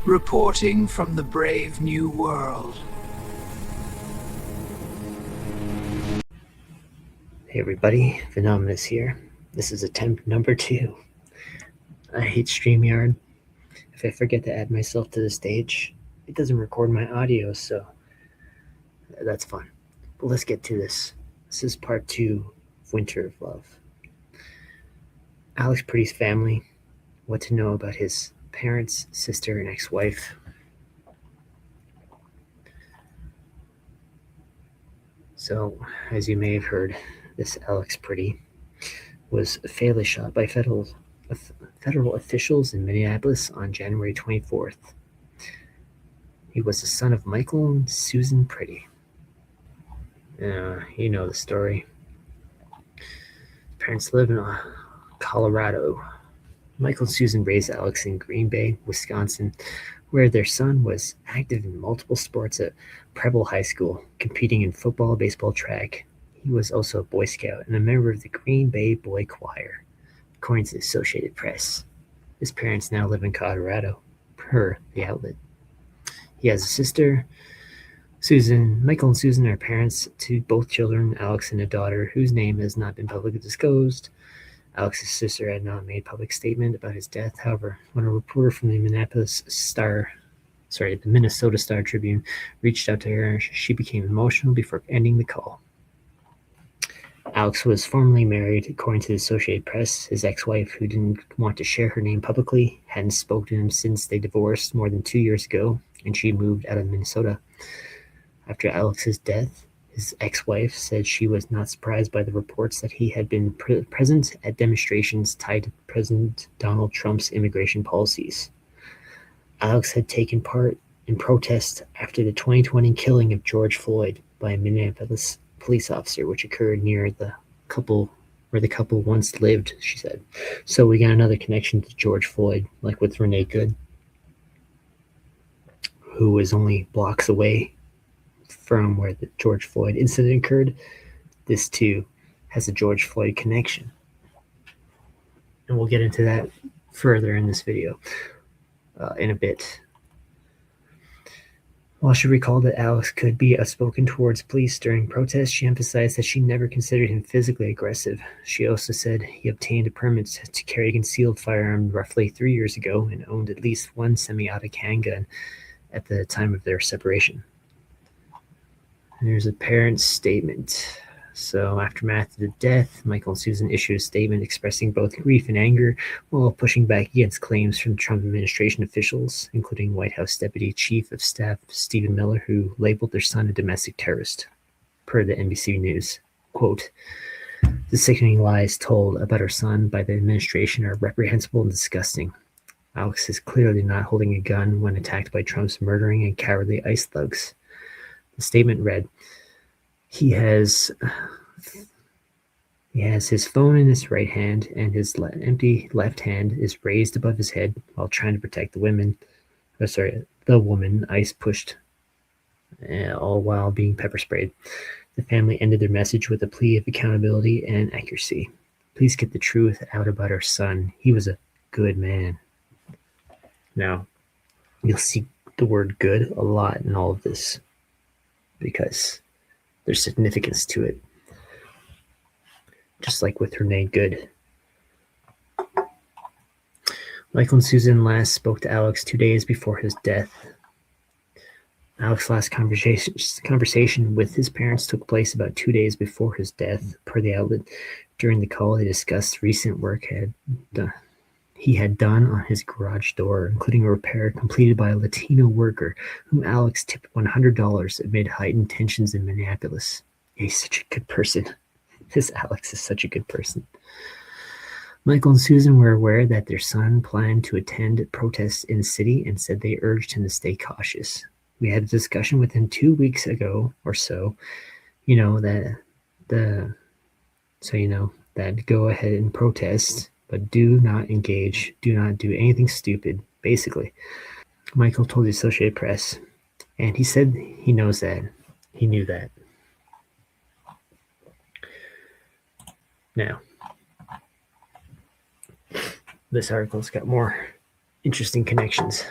reporting from the brave new world. Hey everybody, Phenomenus here. This is attempt number 2. I hate StreamYard. If I forget to add myself to the stage, it doesn't record my audio, so that's fun. But let's get to this. This is part 2 of Winter of Love. Alex Pretty's family, what to know about his parents, sister, and ex-wife. So, as you may have heard, this Alex Pretty was fatally shot by federal officials in Minneapolis on January 24th. He was the son of Michael and Susan Pretty. You know the story. His parents live in Colorado. Michael and Susan raised Alex in Green Bay, Wisconsin, where their son was active in multiple sports at Preble High School, competing in football, baseball, track. He was also a Boy Scout and a member of the Green Bay Boy Choir, according to the Associated Press. His parents now live in Colorado, per the outlet. He has a sister, Susan. Michael and Susan are parents to both children, Alex and a daughter, whose name has not been publicly disclosed. Alex's sister had not made a public statement about his death. However, when a reporter from the Minnesota Star Tribune reached out to her, she became emotional before ending the call. Alex was formerly married, according to the Associated Press. His ex-wife, who didn't want to share her name publicly, hadn't spoken to him since they divorced more than 2 years ago, and she moved out of Minnesota. After Alex's death, his ex-wife said she was not surprised by the reports that he had been present at demonstrations tied to President Donald Trump's immigration policies. Alex had taken part in protests after the 2020 killing of George Floyd by a Minneapolis police officer, which occurred near where the couple once lived, she said. So we got another connection to George Floyd, like with Renee Good, who was only blocks away from where the George Floyd incident occurred. This too has a George Floyd connection. And we'll get into that further in this video in a bit. While she recalled that Alex could be outspoken towards police during protests, she emphasized that she never considered him physically aggressive. She also said he obtained a permit to carry a concealed firearm roughly 3 years ago and owned at least one semi-automatic handgun at the time of their separation. There's a parent's statement. So, aftermath of the death, Michael and Susan issued a statement expressing both grief and anger while pushing back against claims from Trump administration officials, including White House Deputy Chief of Staff Stephen Miller, who labeled their son a domestic terrorist. Per the NBC News, quote, "The sickening lies told about our son by the administration are reprehensible and disgusting. Alex is clearly not holding a gun when attacked by Trump's murdering and cowardly ICE thugs." The statement read, He has his phone in his right hand, and his empty left hand is raised above his head while trying to protect the woman ICE pushed, all while being pepper sprayed. The family ended their message with a plea of accountability and accuracy. "Please get the truth out about our son. He was a good man." Now, you'll see the word good a lot in all of this, because there's significance to it. Just like with Renee Good. Michael and Susan last spoke to Alex 2 days before his death. Alex's last conversation with his parents took place about 2 days before his death, per the outlet. During the call, they discussed recent work he had done on his garage door, including a repair completed by a Latino worker whom Alex tipped $100 amid heightened tensions in Minneapolis. He's such a good person. This Alex is such a good person. Michael and Susan were aware that their son planned to attend protests in the city and said they urged him to stay cautious. "We had a discussion with him 2 weeks ago or so, that go ahead and protest, but do not engage, do not do anything stupid," basically. Michael told the Associated Press, and he said he knows that. He knew that. Now, this article's got more interesting connections.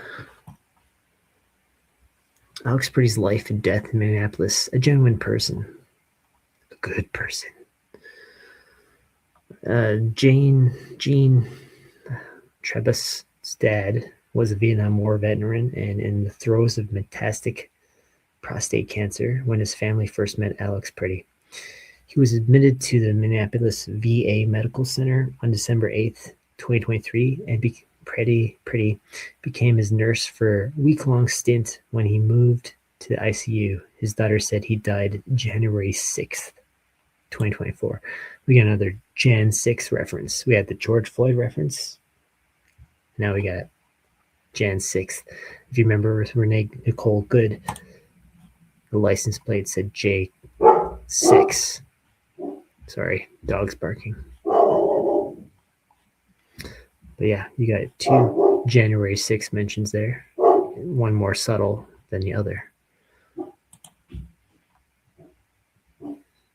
Alex Pretty's life and death in Minneapolis. A genuine person. A good person. Jean Trebus's dad was a Vietnam War veteran and in the throes of metastatic prostate cancer when his family first met Alex Pretty. He was admitted to the Minneapolis VA Medical Center on December 8th, 2023, and Pretty became his nurse for a week-long stint when he moved to the ICU. His daughter said he died January 6th, 2024. We got another Jan 6 reference. We had the George Floyd reference. Now we got Jan 6th. If you remember with Renee Nicole Good, the license plate said J6. Sorry, dog's barking. But yeah, you got 2 January 6 mentions there. One more subtle than the other.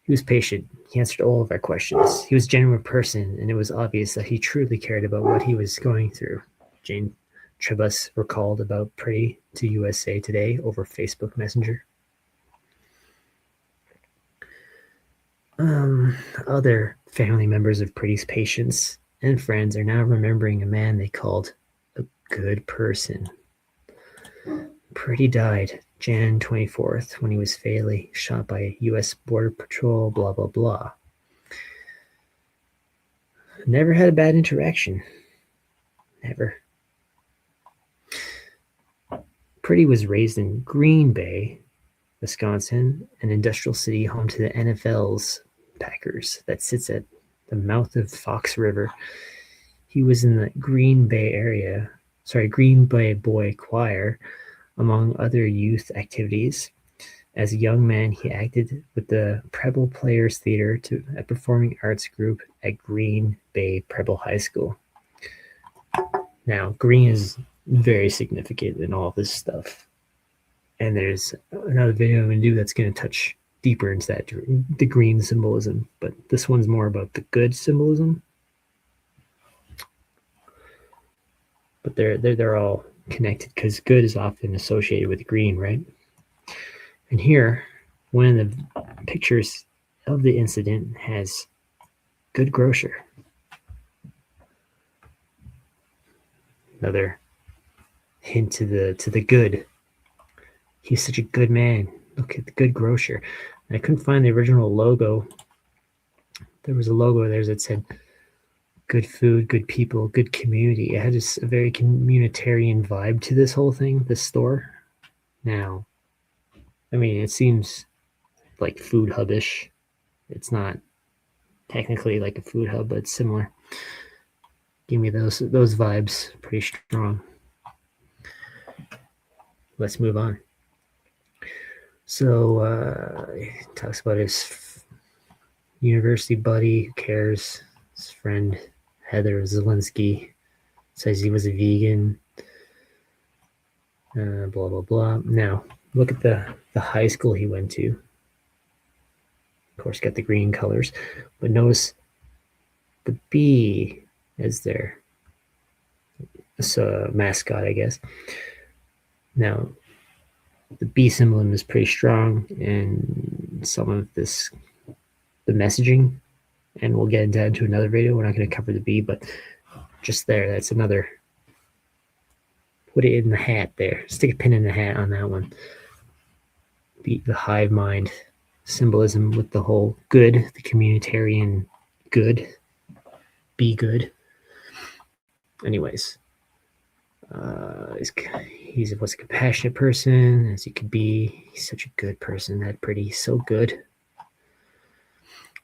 He was patient. He answered all of our questions. He was a genuine person, and it was obvious that he truly cared about what he was going through. Jane Trebus recalled about Pretty to USA Today over Facebook Messenger. Other family members of Pretty's patients and friends are now remembering a man they called a good person. Pretty died Jan 24th when he was fatally shot by U.S. Border Patrol, blah, blah, blah. Never had a bad interaction. Never. Pretty was raised in Green Bay, Wisconsin, an industrial city home to the NFL's Packers that sits at the mouth of Fox River. He was in the Green Bay Boy Choir, among other youth activities. As a young man, he acted with the Preble Players Theater, a performing arts group at Green Bay Preble High School. Now, green is very significant in all this stuff. And there's another video I'm going to do that's going to touch deeper into that, the green symbolism. But this one's more about the good symbolism. But they're all connected because good is often associated with green, right? And here, one of the pictures of the incident has good grocer. Another hint to the good. He's such a good man. Look at the good grocer. And I couldn't find the original logo. There was a logo there that said good food, good people, good community. It had just a very communitarian vibe to this whole thing, this store. Now, I mean, it seems like food hub-ish. It's not technically like a food hub, but it's similar. Give me those vibes pretty strong. Let's move on. So he talks about his university buddy who cares, his friend Heather Zelinsky, says he was a vegan, blah, blah, blah. Now, look at the high school he went to. Of course, got the green colors, but notice the bee is there. It's a mascot, I guess. Now, the bee symbolism is pretty strong in some of the messaging, and we'll get into another video. We're not going to cover the bee, but just there, that's another. Put it in the hat there. Stick a pin in the hat on that one. The hive mind symbolism with the whole good, the communitarian good. Be good. Anyways, he was a compassionate person as he could be. He's such a good person. That Pretty, so good.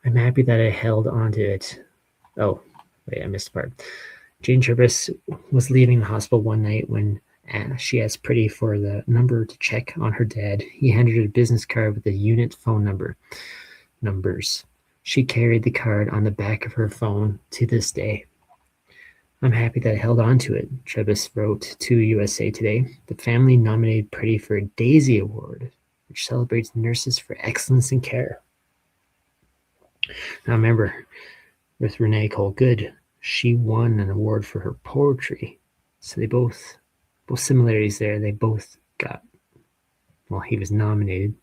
I'm happy that I held on to it. Oh, wait, I missed a part. Jane Trebus was leaving the hospital one night when she asked Pretty for the number to check on her dad. He handed her a business card with the unit phone numbers. She carried the card on the back of her phone to this day. I'm happy that I held on to it, Trebus wrote to USA Today. The family nominated Pretty for a Daisy Award, which celebrates nurses for excellence in care. Now remember, with Renee Cole Good, she won an award for her poetry. So they both similarities there. They both got Well, he was nominated.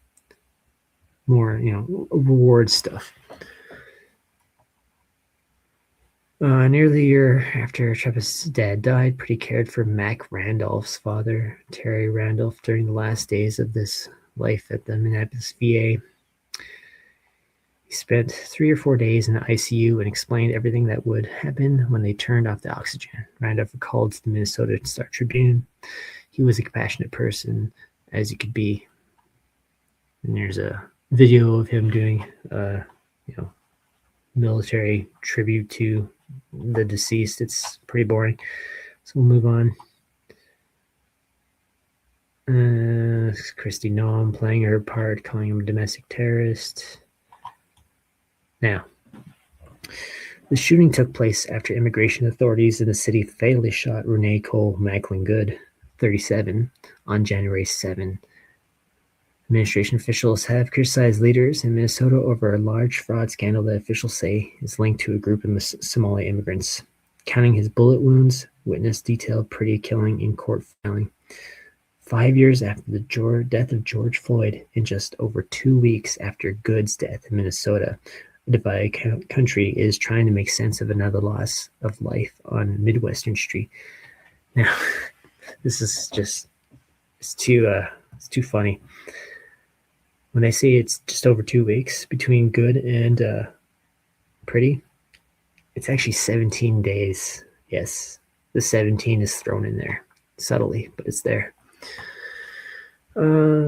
More, reward stuff. Nearly a year after Travis' dad died, Pretti cared for Mac Randolph's father, Terry Randolph, during the last days of this life at the Minneapolis VA. He spent 3 or 4 days in the ICU and explained everything that would happen when they turned off the oxygen. Randolph recalled to the Minnesota Star-Tribune, he was a compassionate person, as he could be. And there's a video of him doing, military tribute to the deceased. It's pretty boring. So we'll move on. Christy Noam playing her part, calling him a domestic terrorist. Now, the shooting took place after immigration authorities in the city fatally shot Renee Cole Macklin Good, 37, on January 7. Administration officials have criticized leaders in Minnesota over a large fraud scandal that officials say is linked to a group of Somali immigrants. Counting his bullet wounds, witness detailed Pretti killing in court filing. 5 years after the death of George Floyd, and just over 2 weeks after Good's death in Minnesota, a divided country is trying to make sense of another loss of life on Midwestern Street. Now, this is just, it's too funny. When they say it's just over 2 weeks between Good and Pretti, it's actually 17 days. Yes, the 17 is thrown in there subtly, but it's there.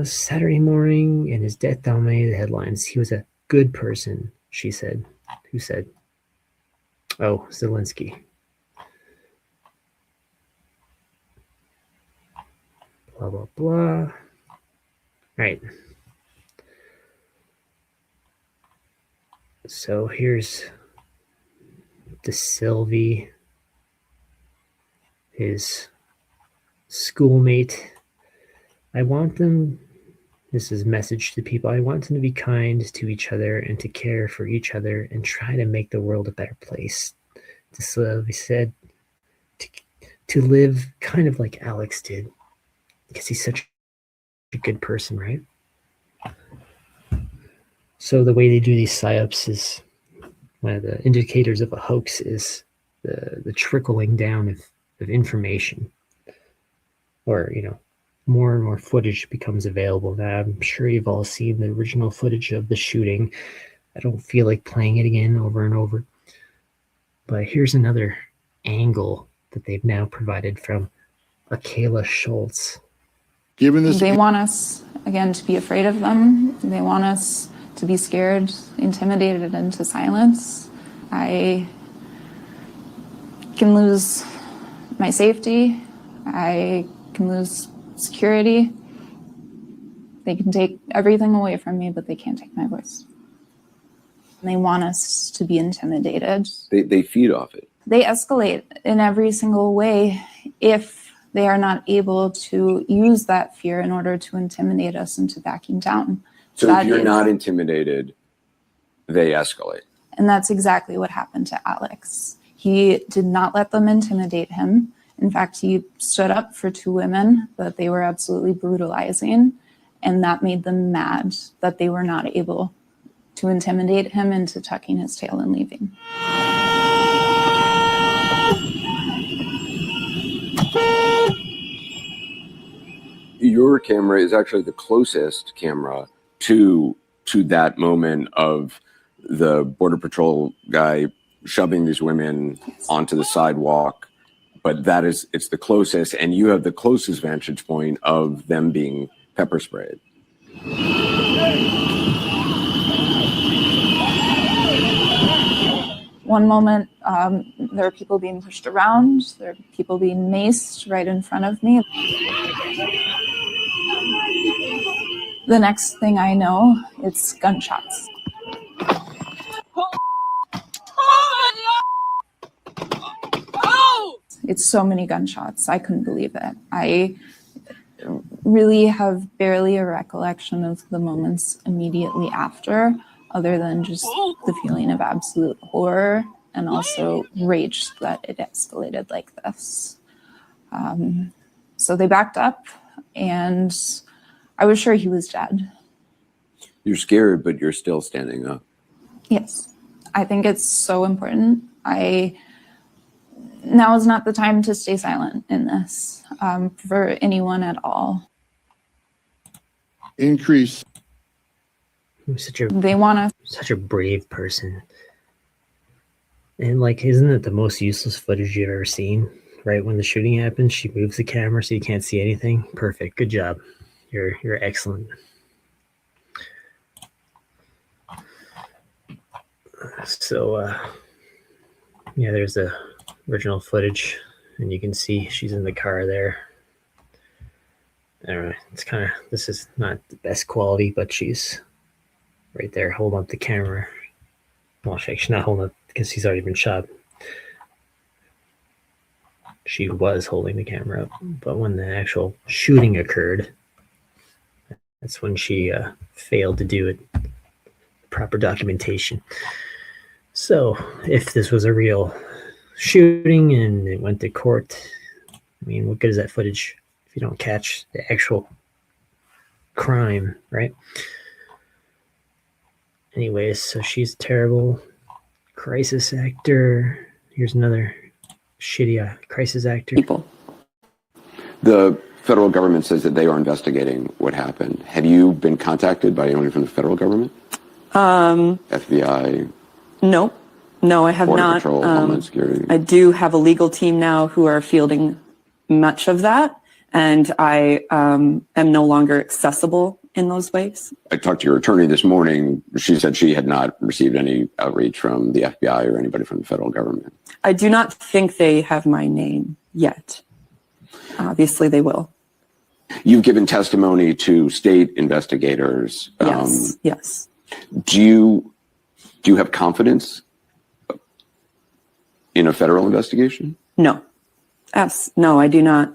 Saturday morning, and his death dominated the headlines. He was a good person, she said. Who said? Oh, Zelensky. Blah, blah, blah. All right. So here's the Sylvie, his schoolmate. I want them, this is a message to people, I want them to be kind to each other and to care for each other and try to make the world a better place. To Sylvie said, to live kind of like Alex did, because he's such a good person, right? So the way they do these psyops is, one of the indicators of a hoax is the trickling down of information, or more and more footage becomes available. Now, I'm sure you've all seen the original footage of the shooting. I don't feel like playing it again over and over, but here's another angle that they've now provided from Akela Schultz. Given this, they want us again to be afraid of them. They want us to be scared, intimidated into silence. I can lose my safety. I can lose security. They can take everything away from me, but they can't take my voice. And they want us to be intimidated. They feed off it. They escalate in every single way if they are not able to use that fear in order to intimidate us into backing down. So if you're not intimidated, they escalate. And that's exactly what happened to Alex. He did not let them intimidate him. In fact, he stood up for two women that they were absolutely brutalizing, and that made them mad that they were not able to intimidate him into tucking his tail and leaving. Your camera is actually the closest camera to that moment of the Border Patrol guy shoving these women onto the sidewalk. But it's the closest, and you have the closest vantage point of them being pepper sprayed. One moment, there are people being pushed around. There are people being maced right in front of me. The next thing I know, it's gunshots. It's so many gunshots. I couldn't believe it. I really have barely a recollection of the moments immediately after, other than just the feeling of absolute horror and also rage that it escalated like this. So they backed up, and I was sure he was dead. You're scared, but you're still standing up. Yes, I think it's so important. Now is not the time to stay silent in this for anyone at all. Increase. They want to. Such a brave person. And like, isn't it the most useless footage you've ever seen? Right when the shooting happens, she moves the camera so you can't see anything. Perfect. Good job. You're excellent. So yeah, there's the original footage, and you can see she's in the car there. I don't know. It's kind of, this is not the best quality, but she's right there holding up the camera. Well, she's not holding up because he's already been shot. She was holding the camera up, but when the actual shooting occurred, that's when she failed to do it. Proper documentation. So if this was a real shooting and it went to court, I mean, what good is that footage if you don't catch the actual crime, right? Anyways, so she's a terrible crisis actor. Here's another shitty crisis actor. People. The federal government says that they are investigating what happened. Have you been contacted by anyone from the federal government? FBI? No, I have Border not. Patrol, Homeland Security? I do have a legal team now who are fielding much of that, and I am no longer accessible in those ways. I talked to your attorney this morning. She said she had not received any outreach from the FBI or anybody from the federal government. I do not think they have my name yet. Obviously, they will. You've given testimony to state investigators. Yes. Do you have confidence in a federal investigation? No. No, I do not.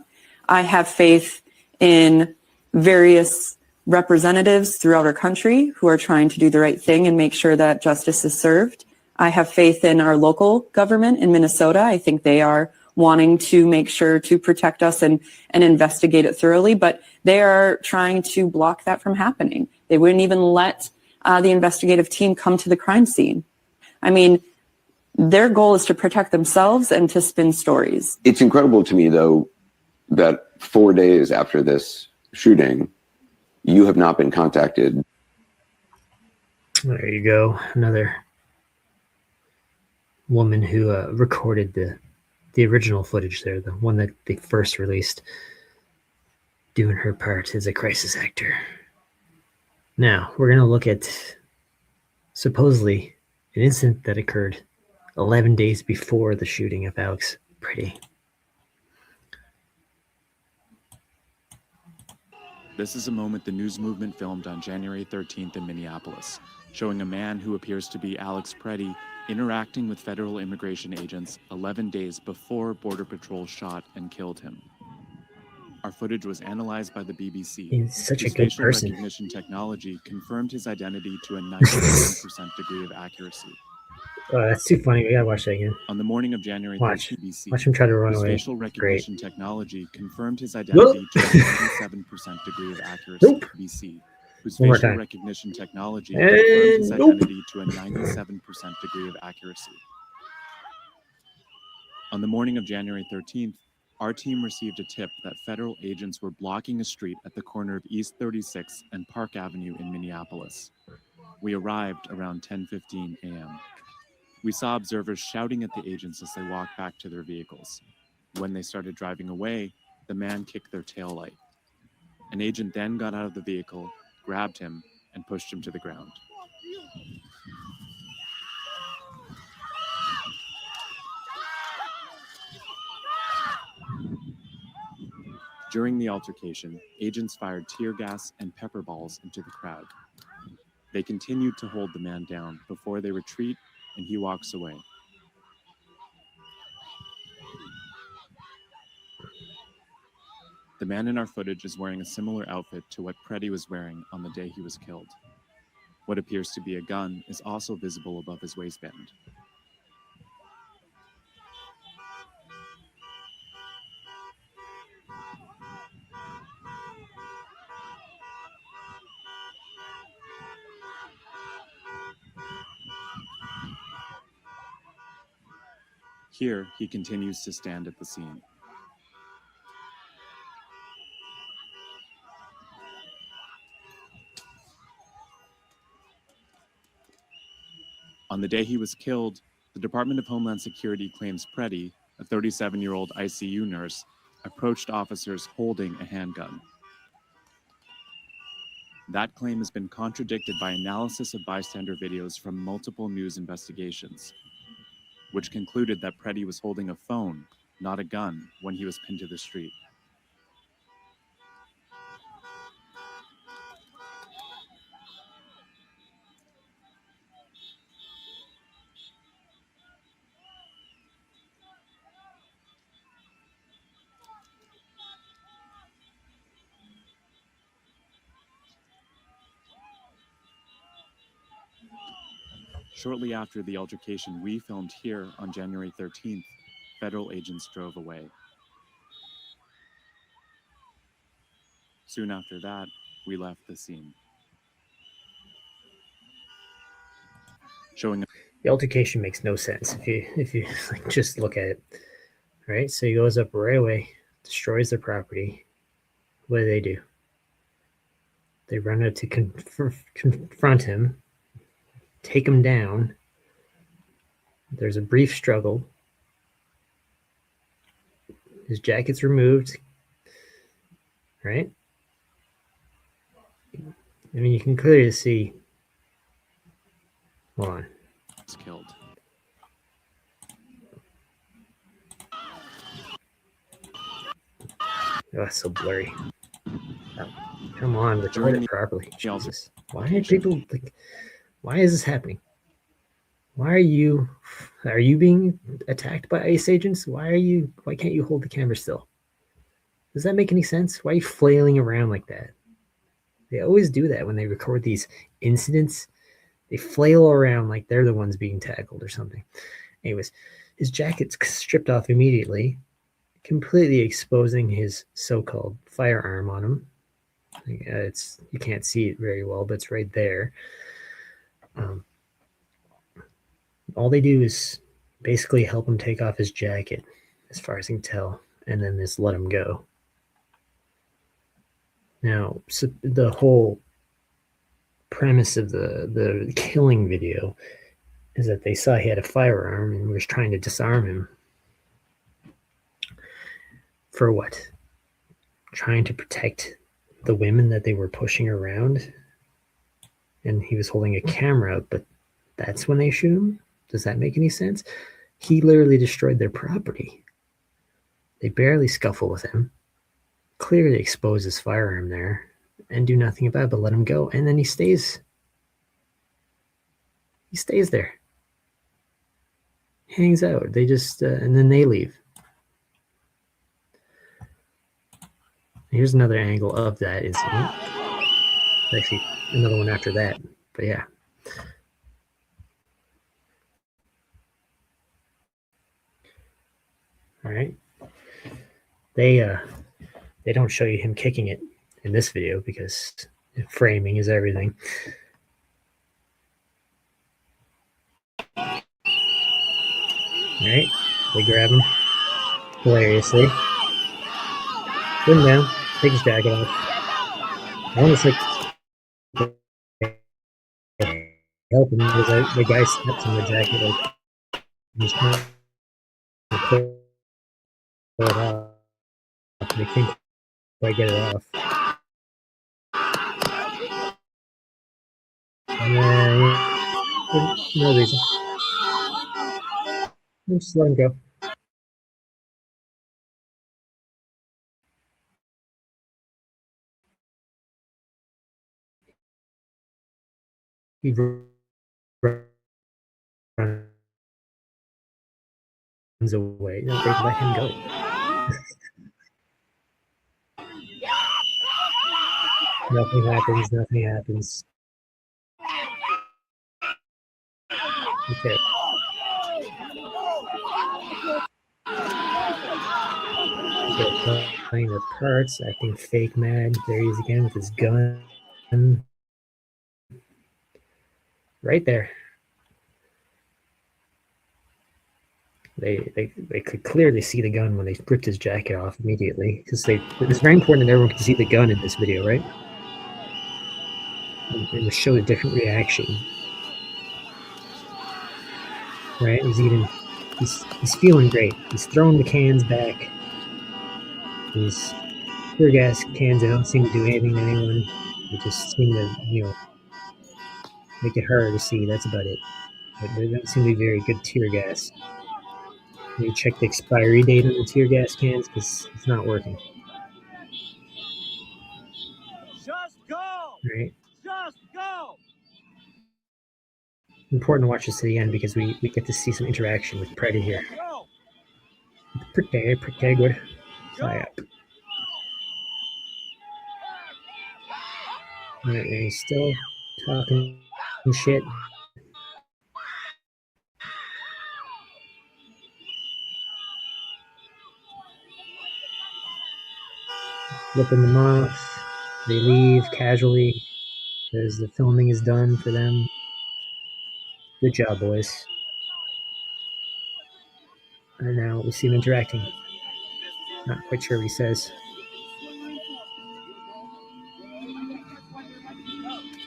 I have faith in various representatives throughout our country who are trying to do the right thing and make sure that justice is served. I have faith in our local government in Minnesota. I think they are wanting to make sure to protect us and investigate it thoroughly, but they are trying to block that from happening. They wouldn't even let the investigative team come to the crime scene. I mean, their goal is to protect themselves and to spin stories. It's incredible to me, though, that 4 days after this shooting, you have not been contacted. There you go. Another woman who recorded the original footage there, the one that they first released, doing her part as a crisis actor. Now, we're going to look at supposedly an incident that occurred 11 days before the shooting of Alex Pretti. This is a moment the news movement filmed on January 13th in Minneapolis, showing a man who appears to be Alex Pretti interacting with federal immigration agents 11 days before Border Patrol shot and killed him. Our footage was analyzed by the BBC. He's such a whose good facial person. recognition technology confirmed his identity to a 97% degree of accuracy. Oh, that's too funny. We gotta watch that again. On the morning of January 13th, BBC, Watch him try to run whose away. facial Great. recognition technology confirmed his identity to a 97% degree of accuracy. Nope. BBC, whose One more facial time. recognition technology And confirmed his nope. identity to a 97% degree of accuracy. On the morning of January 13th, our team received a tip that federal agents were blocking a street at the corner of East 36th and Park Avenue in Minneapolis. We arrived around 10:15 a.m. We saw observers shouting at the agents as they walked back to their vehicles. When they started driving away, the man kicked their taillight. An agent then got out of the vehicle, grabbed him, and pushed him to the ground. During the altercation, agents fired tear gas and pepper balls into the crowd. They continued to hold the man down before they retreat and he walks away. The man in our footage is wearing a similar outfit to what Pretti was wearing on the day he was killed. What appears to be a gun is also visible above his waistband. Here, he continues to stand at the scene. On the day he was killed, the Department of Homeland Security claims Pretti, a 37-year-old ICU nurse, approached officers holding a handgun. That claim has been contradicted by analysis of bystander videos from multiple news investigations, which concluded that Pretti was holding a phone, not a gun, when he was pinned to the street. Shortly after the altercation we filmed here on January 13th, federal agents drove away. Soon after that, we left the scene. Showing The altercation makes no sense if you like, just look at it. Right? So he goes up right away, destroys their property. What do? They run out to confront him, take him down. There's a brief struggle. His jacket's removed. Right? I mean, you can clearly see. Hold on. was killed. Oh, it's so blurry. Oh, come on, record During it the- properly. the Jesus. Why are people like, why is this happening? Why are you being attacked by ICE agents? Why can't you hold the camera still? Does that make any sense? Why are you flailing around like that? They always do that when they record these incidents. They flail around like they're the ones being tackled or something. Anyways, his jacket's stripped off immediately, completely exposing his so-called firearm on him. You can't see it very well, but it's right there. All they do is basically help him take off his jacket, as far as I can tell, and then just let him go. Now, so the whole premise of the killing video is that they saw he had a firearm and was trying to disarm him. For what? Trying to protect the women that they were pushing around, and he was holding a camera, but that's when they shoot him? Does that make any sense? He literally destroyed their property. They barely scuffle with him, clearly expose his firearm there, and do nothing about it but let him go. And then he stays there. Hangs out. They just, and then they leave. Here's another angle of that incident. Actually, another one after that. But yeah. All right. They don't show you him kicking it in this video because framing is everything. All right. They grab him hilariously. Put him down. Take his jacket off. Almost like help him because the guy steps on the jacket like he's trying to pull it off. They can't quite get it off. No reason. Just let him go. He runs away. No, they let him go. Nothing happens. Nothing happens. Okay. So playing with parts, acting fake mad. There he is again with his gun. Right there. They could clearly see the gun when they ripped his jacket off immediately, because it's very important that everyone can see the gun in this video, right? And to show a different reaction, right? He's feeling great. He's throwing the cans back. These tear gas cans, they don't seem to do anything to anyone. They just seem to, make it harder to see. That's about it. But they don't seem to be very good tear gas. You check the expiry date on the tear gas cans because it's not working. Just go! Right? Just go! Important to watch this to the end because we get to see some interaction with Pretti here. Go! Pretty good. Psyop. Alright, and he's still talking shit. Flipping them off. They leave casually because the filming is done for them. Good job, boys. And now we see him interacting. Not quite sure what he says.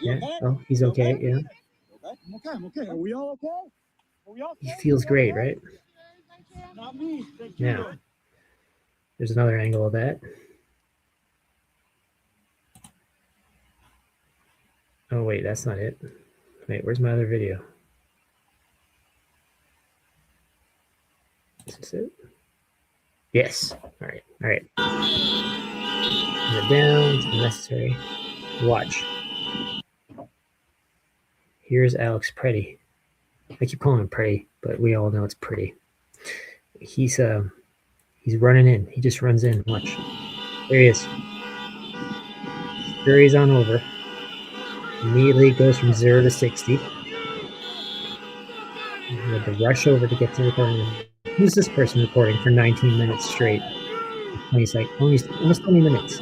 Yeah, oh, he's okay, yeah. I'm okay. Are we all okay? Are we all He feels great, right? Not me. Thank Now, there's another angle of that. Oh, wait, that's not it. Wait, where's my other video? Is this it? Yes. All right. Turn it down. It's unnecessary. Watch. Here's Alex Pretti. I keep calling him Pretti, but we all know it's Pretty. He's running in. He just runs in. Watch. There he is. Scurries on over. Immediately goes from 0 to 60. He had to rush over to get to recording. Who's this person recording for 19 minutes straight? 20 seconds, almost 20 minutes.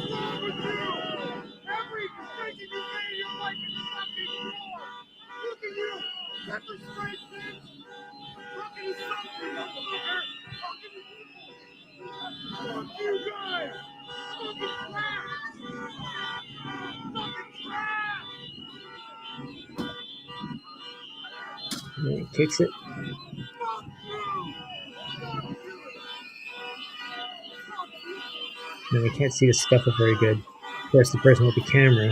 And he kicks it. Now we can't see the scuffle very good. Of course, the person with the camera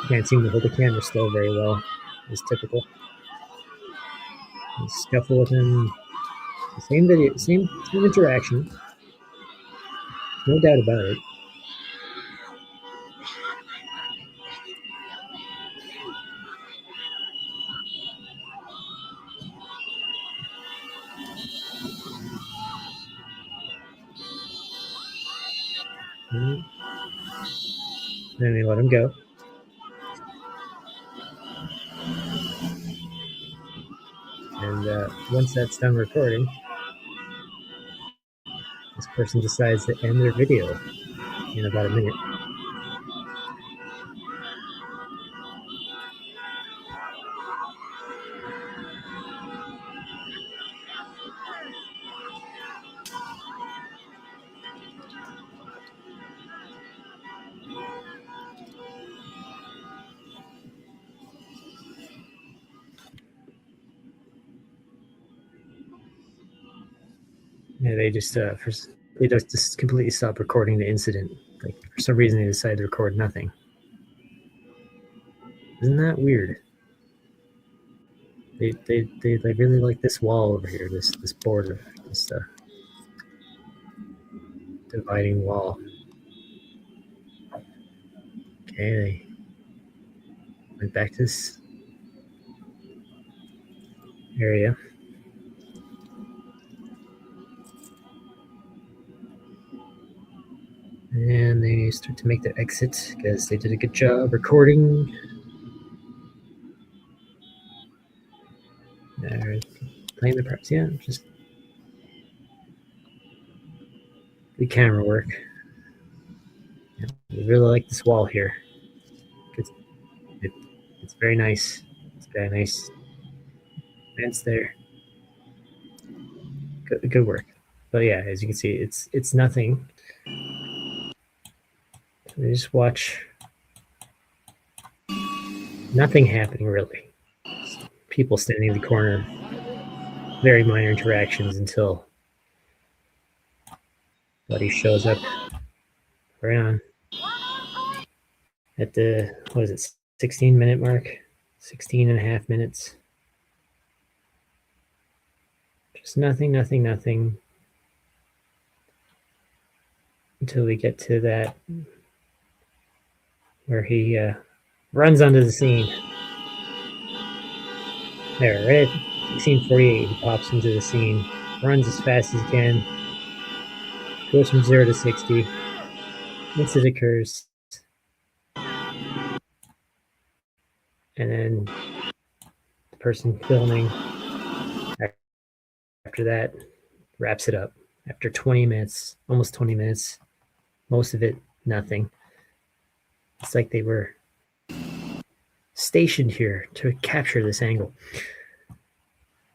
can't seem to hold the camera still very well, as typical. And scuffle with him. Same video, same interaction. No doubt about it. Then we let him go. And once that's done recording, this person decides to end their video in about a minute. Yeah, they just completely stop recording the incident. Like for some reason, they decided to record nothing. Isn't that weird? They really like this wall over here, this border, this dividing wall. Okay, they went back to this area. And they start to make their exit because they did a good job recording. They're playing the parts, yeah, just good camera work. Yeah, I really like this wall here. It's very nice. It's very nice. Fence there. Good work. But yeah, as you can see, it's nothing. So just watch. Nothing happening really. People standing in the corner. Very minor interactions until Buddy shows up right on at the, what is it, 16-minute mark? 16 and a half minutes. Just nothing until we get to that where he runs onto the scene. There, right at 16:48, he pops into the scene, runs as fast as he can, goes from 0 to 60. Incident occurs, and then the person filming after that wraps it up. After 20 minutes, almost 20 minutes, most of it nothing. It's like they were stationed here to capture this angle.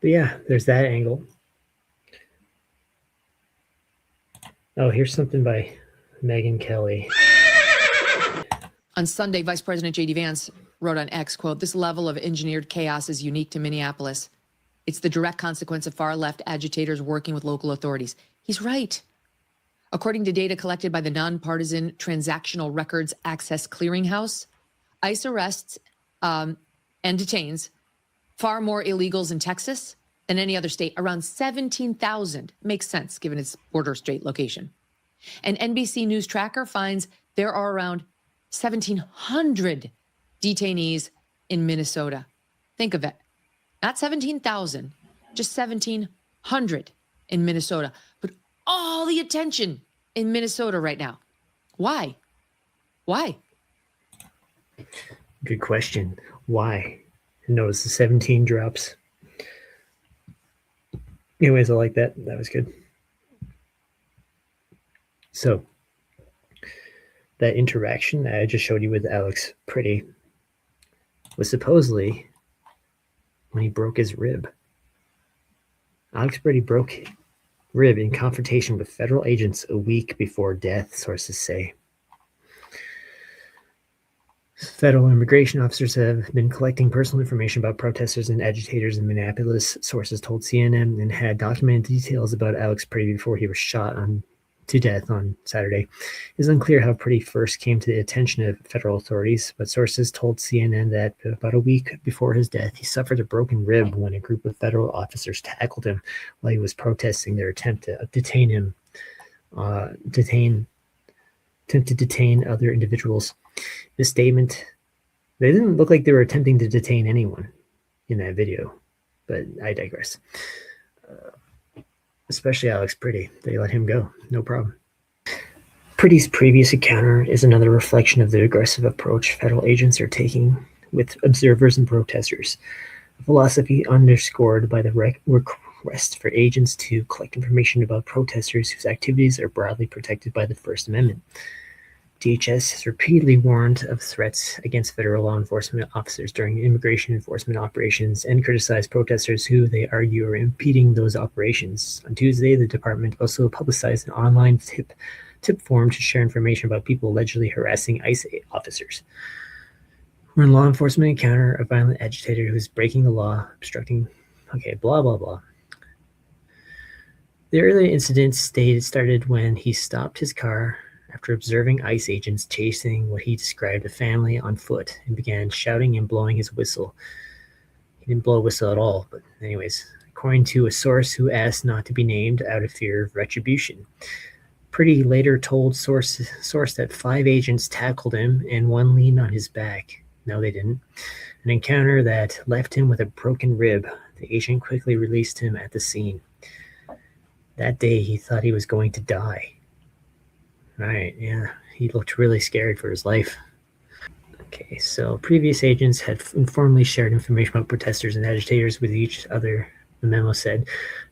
But yeah, there's that angle. Oh, here's something by Megyn Kelly. On Sunday, Vice President J.D. Vance wrote on X, quote, "This level of engineered chaos is unique to Minneapolis. It's the direct consequence of far-left agitators working with local authorities." He's right. According to data collected by the Nonpartisan Transactional Records Access Clearinghouse, ICE arrests and detains far more illegals in Texas than any other state, around 17,000. Makes sense given its border state location. And NBC News Tracker finds there are around 1,700 detainees in Minnesota. Think of it. Not 17,000, just 1,700 in Minnesota. But all the attention in Minnesota right now. Why? Why? Good question. Why? Notice the 17 drops. Anyways, I like that. That was good. So, that interaction that I just showed you with Alex Pretti was supposedly when he broke his rib. Alex Pretti broke rib in confrontation with federal agents a week before death, sources say. Federal immigration officers have been collecting personal information about protesters and agitators in Minneapolis, sources told CNN, and had documented details about Alex Pretti before he was shot to death on Saturday. It is unclear how Pretti first came to the attention of federal authorities, but sources told CNN that about a week before his death, he suffered a broken rib when a group of federal officers tackled him while he was protesting their attempt to detain other individuals. The statement, they didn't look like they were attempting to detain anyone in that video, but I digress. Especially Alex Pretti. They let him go. No problem. Pretti's previous encounter is another reflection of the aggressive approach federal agents are taking with observers and protesters, a philosophy underscored by the request for agents to collect information about protesters whose activities are broadly protected by the First Amendment. DHS has repeatedly warned of threats against federal law enforcement officers during immigration enforcement operations and criticized protesters who they argue are impeding those operations. On Tuesday, the department also publicized an online tip form to share information about people allegedly harassing ICE officers. When law enforcement encounter a violent agitator who is breaking the law, obstructing, blah, blah, blah. The earlier incident started when he stopped his car after observing ICE agents chasing what he described a family on foot and began shouting and blowing his whistle. He didn't blow a whistle at all, but anyways, according to a source who asked not to be named out of fear of retribution. Pretti later told source that 5 agents tackled him and 1 leaned on his back. No, they didn't. An encounter that left him with a broken rib. The agent quickly released him at the scene. That day, he thought he was going to die. Right, yeah, he looked really scared for his life. Okay, so previous agents had informally shared information about protesters and agitators with each other, the memo said.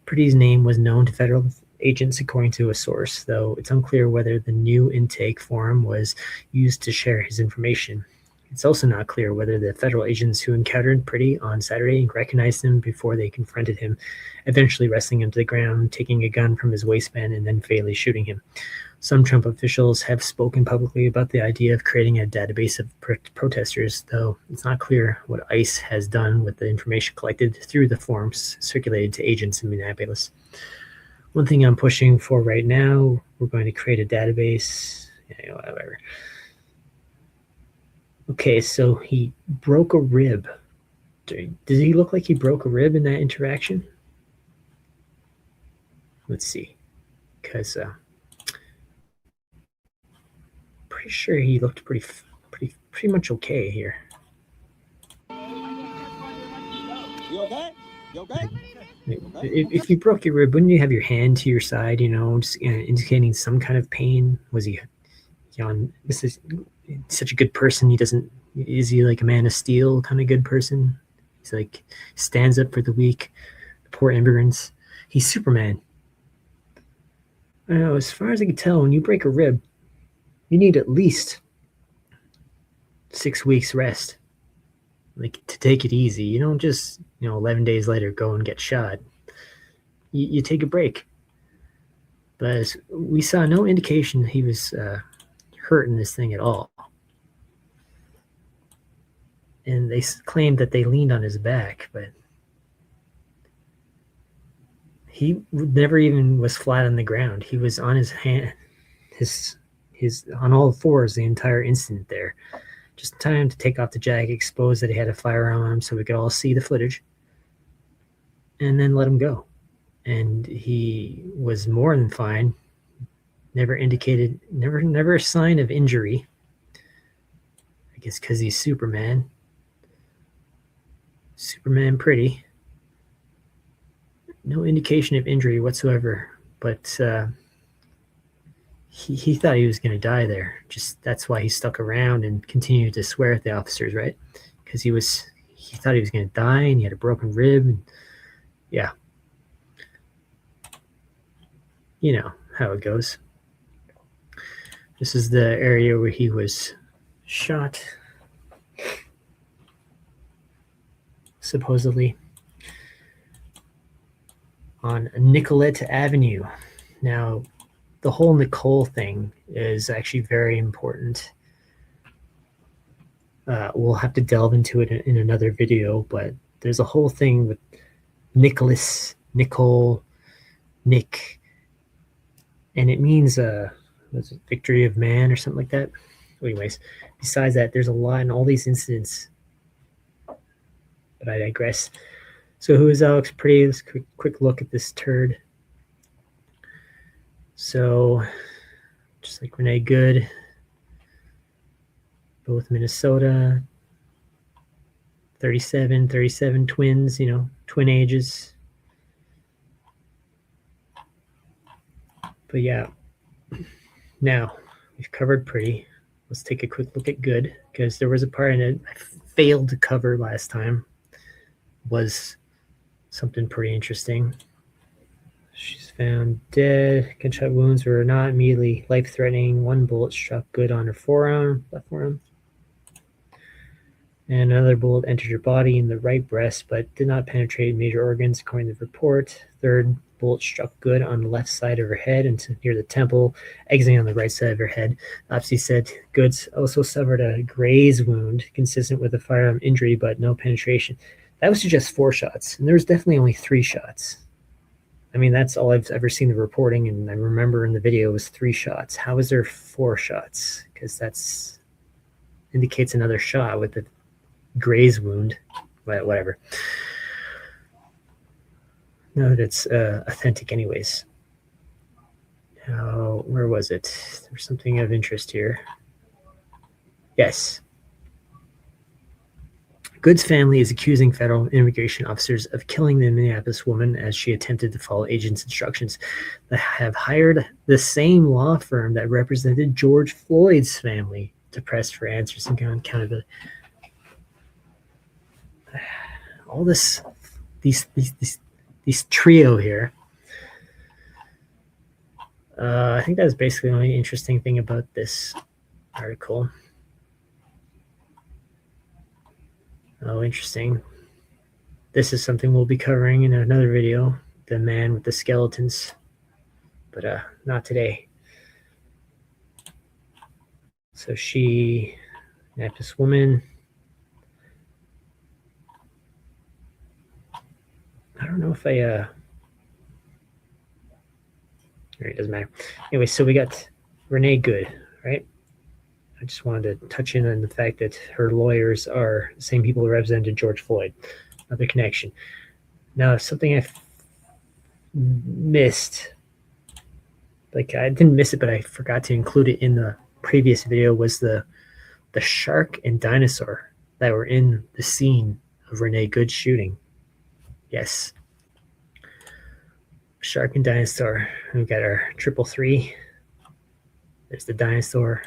Pretti's name was known to federal agents according to a source, though it's unclear whether the new intake form was used to share his information. It's also not clear whether the federal agents who encountered Pretti on Saturday recognized him before they confronted him, eventually wrestling him to the ground, taking a gun from his waistband, and then fatally shooting him. Some Trump officials have spoken publicly about the idea of creating a database of protesters, though it's not clear what ICE has done with the information collected through the forms circulated to agents in Minneapolis. One thing I'm pushing for right now, we're going to create a database, whatever. Okay, so he broke a rib. Does he look like he broke a rib in that interaction? Let's see, because pretty sure he looked pretty much okay here. You okay? You okay? If you broke your rib, wouldn't you have your hand to your side? Just indicating some kind of pain. Was he? This is such a good person. Is he like a man of steel kind of good person? He's like, stands up for the weak, the poor immigrants. He's Superman. I don't know, as far as I can tell, when you break a rib, you need at least 6 weeks rest. Like, to take it easy. You don't just, 11 days later go and get shot. You take a break. But we saw no indication he was hurt in this thing at all. And they claimed that they leaned on his back, but he never even was flat on the ground. He was on his hand, his on all fours the entire instant there. Just time to take off the jacket, expose that he had a firearm on him so we could all see the footage, and then let him go. And he was more than fine. Never indicated, never a sign of injury. I guess because he's Superman. Superman Pretti. No indication of injury whatsoever, but he thought he was going to die there. Just that's why he stuck around and continued to swear at the officers, right? Because he thought he was going to die, and he had a broken rib. And yeah, you know how it goes. This is the area where he was shot, supposedly, on Nicollet Avenue. Now, the whole Nicole thing is actually very important. We'll have to delve into it in another video, but there's a whole thing with Nicholas, Nicole, Nick, and it means was it victory of man or something like that? Anyways, besides that, there's a lot in all these incidents, but I digress. So who is Alex Pretti? Let's quick look at this turd. So, just like Renee Good, both Minnesota, 37 twins, twin ages. But yeah, now we've covered Pretti. Let's take a quick look at Good, because there was a part in it I failed to cover last time. Was something pretty interesting. She's found dead. Gunshot wounds were not immediately life-threatening. One bullet struck Good on her left forearm. And another bullet entered her body in the right breast, but did not penetrate major organs, according to the report. Third bullet struck Good on the left side of her head and near the temple, exiting on the right side of her head. Autopsy said Goods also suffered a graze wound, consistent with a firearm injury, but no penetration. That would suggest 4 shots, and there was definitely only 3 shots. I mean, that's all I've ever seen the reporting, and I remember in the video was 3 shots. How is there 4 shots? Because that's indicates another shot with the graze wound. But whatever. No, that's authentic anyways. Now, where was it? There's something of interest here. Yes. Good's family is accusing federal immigration officers of killing the Minneapolis woman as she attempted to follow agents' instructions. They have hired the same law firm that represented George Floyd's family to press for answers and accountability. All these trio here. I think that's basically the only interesting thing about this article. Oh, interesting. This is something we'll be covering in another video, the man with the skeletons, but not today. So she, this woman, I don't know if it doesn't matter. Anyway, so we got Renee Good, right? I just wanted to touch in on the fact that her lawyers are the same people who represented George Floyd. Another connection. Now, something I missed, like I didn't miss it, but I forgot to include it in the previous video, was the shark and dinosaur that were in the scene of Renee Good's shooting. Yes. Shark and dinosaur. We've got our 333. There's the dinosaur.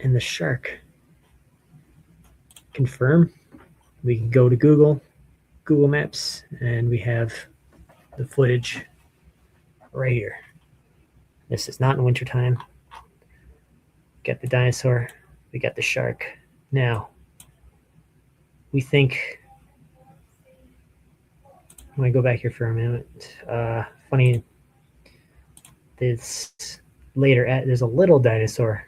And the shark. Confirm. We can go to Google Maps, and we have the footage right here. This is not in wintertime. Got the dinosaur. We got the shark. Now, we think, I'm going to go back here for a minute. Funny, this later, there's a little dinosaur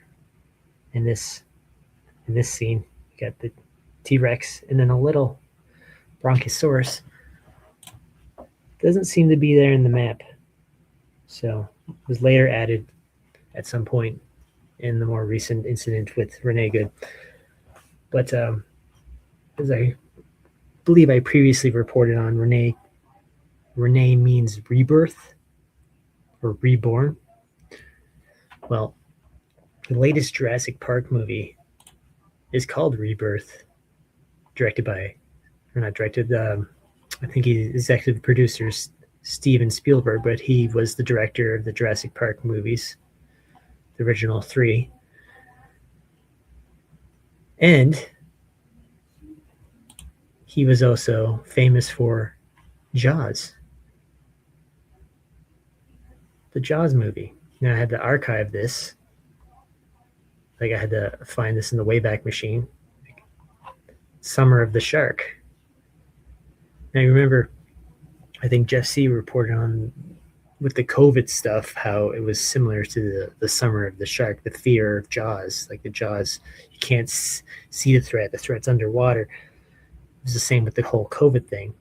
in this scene. You got the T-Rex and then a little Bronchosaurus. Doesn't seem to be there in the map. So it was later added at some point in the more recent incident with Renee Good. But as I believe I previously reported on, Renee means rebirth or reborn. Well, the latest Jurassic Park movie is called Rebirth, I think he's executive producer Steven Spielberg, but he was the director of the Jurassic Park movies, the original 3. And he was also famous for Jaws, the Jaws movie. Now I had to archive this. Like I had to find this in the Wayback Machine. Summer of the Shark. Now you remember, I think Jeff C. reported on with the COVID stuff how it was similar to the Summer of the Shark, the fear of Jaws. Like the Jaws, you can't see the threat's underwater. It was the same with the whole COVID thing.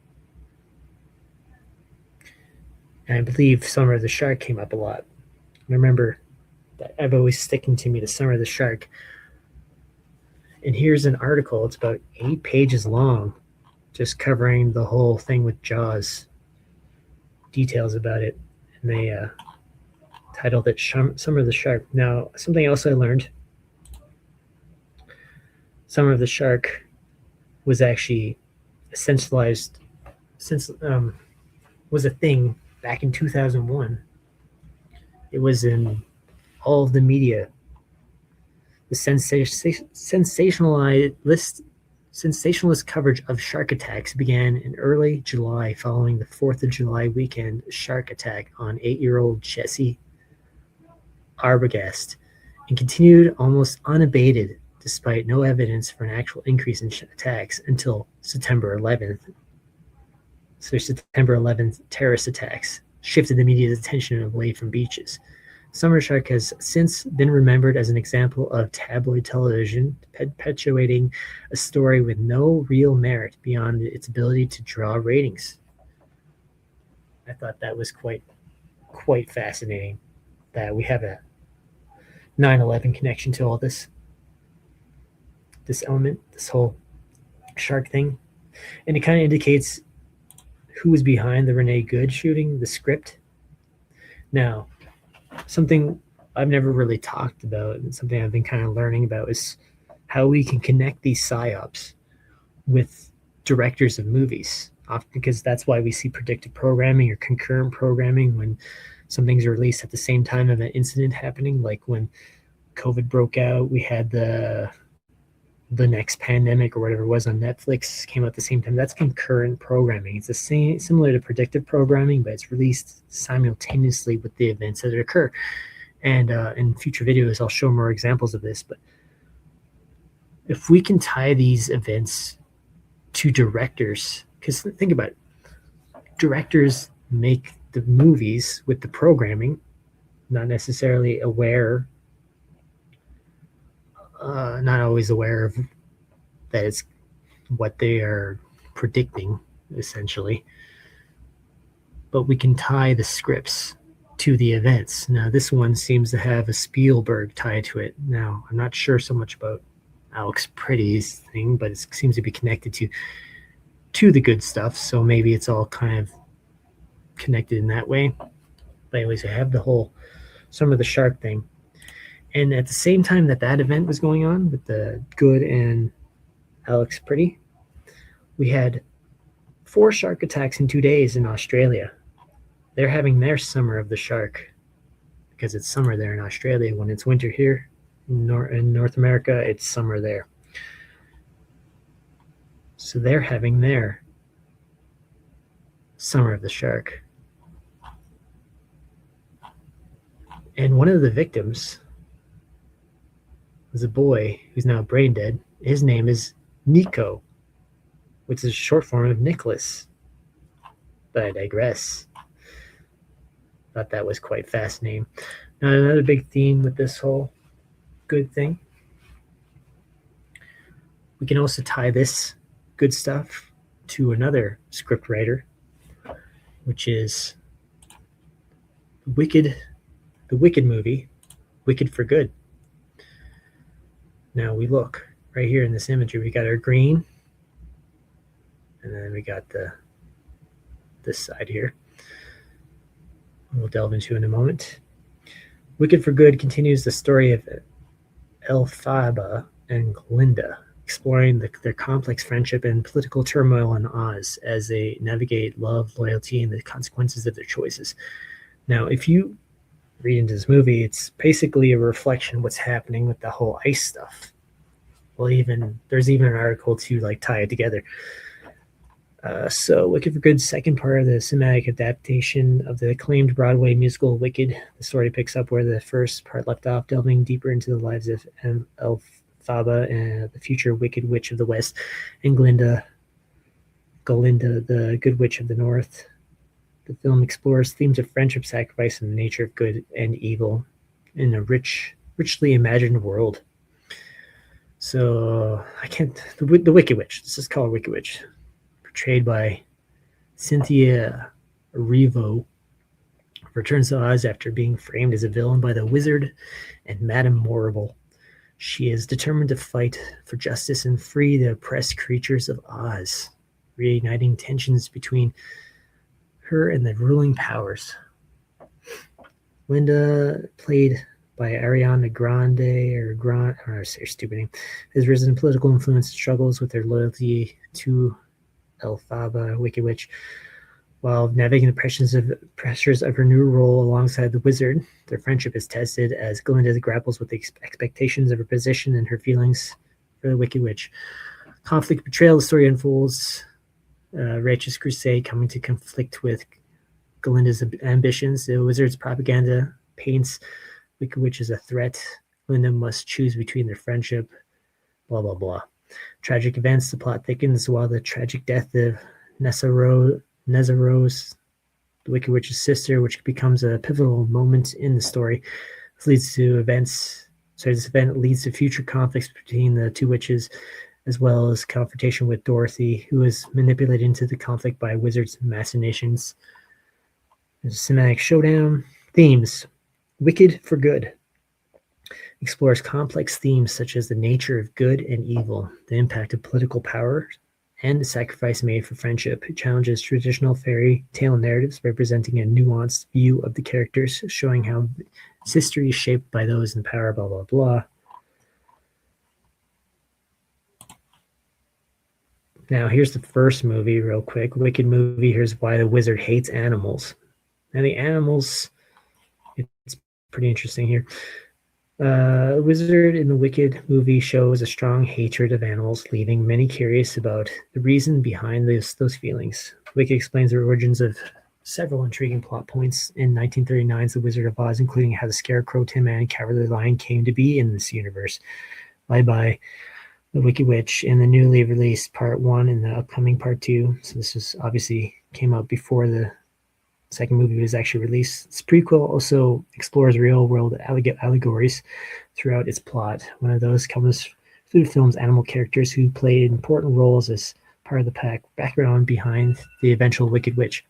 And I believe Summer of the Shark came up a lot. I remember that I've always sticking to me the Summer of the Shark. And here's an article. It's about 8 pages long, just covering the whole thing with Jaws, details about it. And they titled it Summer of the Shark. Now, something else I learned, Summer of the Shark was actually was a thing back in 2001. It was in all of the media. The sensationalist coverage of shark attacks began in early July following the 4th of July weekend shark attack on 8-year-old Jesse Arbogast and continued almost unabated despite no evidence for an actual increase in attacks until September 11th. So September 11th terrorist attacks shifted the media's attention away from beaches. Summer Shark has since been remembered as an example of tabloid television perpetuating a story with no real merit beyond its ability to draw ratings. I thought that was quite fascinating, that we have a 9/11 connection to all this element, this whole shark thing. And it kind of indicates who was behind the Renee Good shooting, the script. Now, something I've never really talked about and something I've been kind of learning about is how we can connect these psyops with directors of movies, because that's why we see predictive programming or concurrent programming when something's released at the same time of an incident happening. Like when COVID broke out, we had the next pandemic or whatever it was on Netflix came out at the same time. That's concurrent programming. It's the same, similar to predictive programming, but it's released simultaneously with the events that occur. And in future videos, I'll show more examples of this. But if we can tie these events to directors, because think about it, directors make the movies with the programming, not necessarily aware, not always aware of that it's what they are predicting, essentially. But we can tie the scripts to the events. Now, this one seems to have a Spielberg tie to it. Now, I'm not sure so much about Alex Pretty's thing, but it seems to be connected to the good stuff. So maybe it's all kind of connected in that way. But anyways, I have the whole Summer of the Shark thing. And at the same time that event was going on with the Good and Alex Pretty, we had 4 shark attacks in 2 days in Australia. They're having their Summer of the Shark because it's summer there in Australia. When it's winter here in North America, it's summer there. So they're having their Summer of the Shark. And one of the victims was a boy who's now brain dead. His name is Nico, which is a short form of Nicholas. But I digress. Thought that was quite fascinating. Now, another big theme with this whole good thing, we can also tie this good stuff to another script writer, which is the Wicked movie, Wicked for Good. Now we look right here in this imagery, we got our green, and then we got this side here. We'll delve into in a moment. Wicked for Good continues the story of Elphaba and Glinda, exploring their complex friendship and political turmoil in Oz as they navigate love, loyalty, and the consequences of their choices. Now, if you read into this movie, it's basically a reflection of what's happening with the whole ice stuff. Well, there's even an article to like tie it together. So Wicked for Good, second part of the cinematic adaptation of the acclaimed Broadway musical Wicked. The story picks up where the first part left off, delving deeper into the lives of Elphaba, and the future Wicked Witch of the West, and Galinda, the Good Witch of the North. The film explores themes of friendship, sacrifice, and the nature of good and evil in a richly imagined world. So the Wicked Witch. This is called Wicked Witch, portrayed by Cynthia Erivo, returns to Oz after being framed as a villain by the Wizard and Madame Morrible. She is determined to fight for justice and free the oppressed creatures of Oz, reigniting tensions between her and the ruling powers. Linda, played by Ariana has risen in political influence and struggles with her loyalty to Elphaba, Wicked Witch. While navigating the pressures of her new role alongside the Wizard, their friendship is tested as Glinda grapples with the expectations of her position and her feelings for the Wicked Witch. Conflict, betrayal, the story unfolds. Righteous crusade coming to conflict with Galinda's ambitions. The Wizard's propaganda paints Wicked Witch as a threat. Glinda must choose between their friendship. Blah, blah, blah. Tragic events, the plot thickens while the tragic death of Nezaros, the Wicked Witch's sister, which becomes a pivotal moment in the story. This event leads to future conflicts between the two witches, as well as confrontation with Dorothy, who is manipulated into the conflict by Wizard's machinations. There's a cinematic showdown. Themes. Wicked for Good explores complex themes such as the nature of good and evil, the impact of political power, and the sacrifice made for friendship. It challenges traditional fairy tale narratives by presenting a nuanced view of the characters, showing how history is shaped by those in power, blah, blah, blah. Now, here's the first movie real quick. Wicked movie. Here's why the Wizard hates animals. Now, the animals, it's pretty interesting here. Wizard in the Wicked movie shows a strong hatred of animals, leaving many curious about the reason behind those feelings. Wicked explains the origins of several intriguing plot points in 1939's The Wizard of Oz, including how the Scarecrow, Tin Man, and Cowardly Lion came to be in this universe. Bye-bye. The Wicked Witch in the newly released Part 1 and the upcoming Part 2. So this was obviously came out before the second movie was actually released. This prequel also explores real-world allegories throughout its plot. One of those comes through the film's animal characters who played important roles as part of the background behind the eventual Wicked Witch.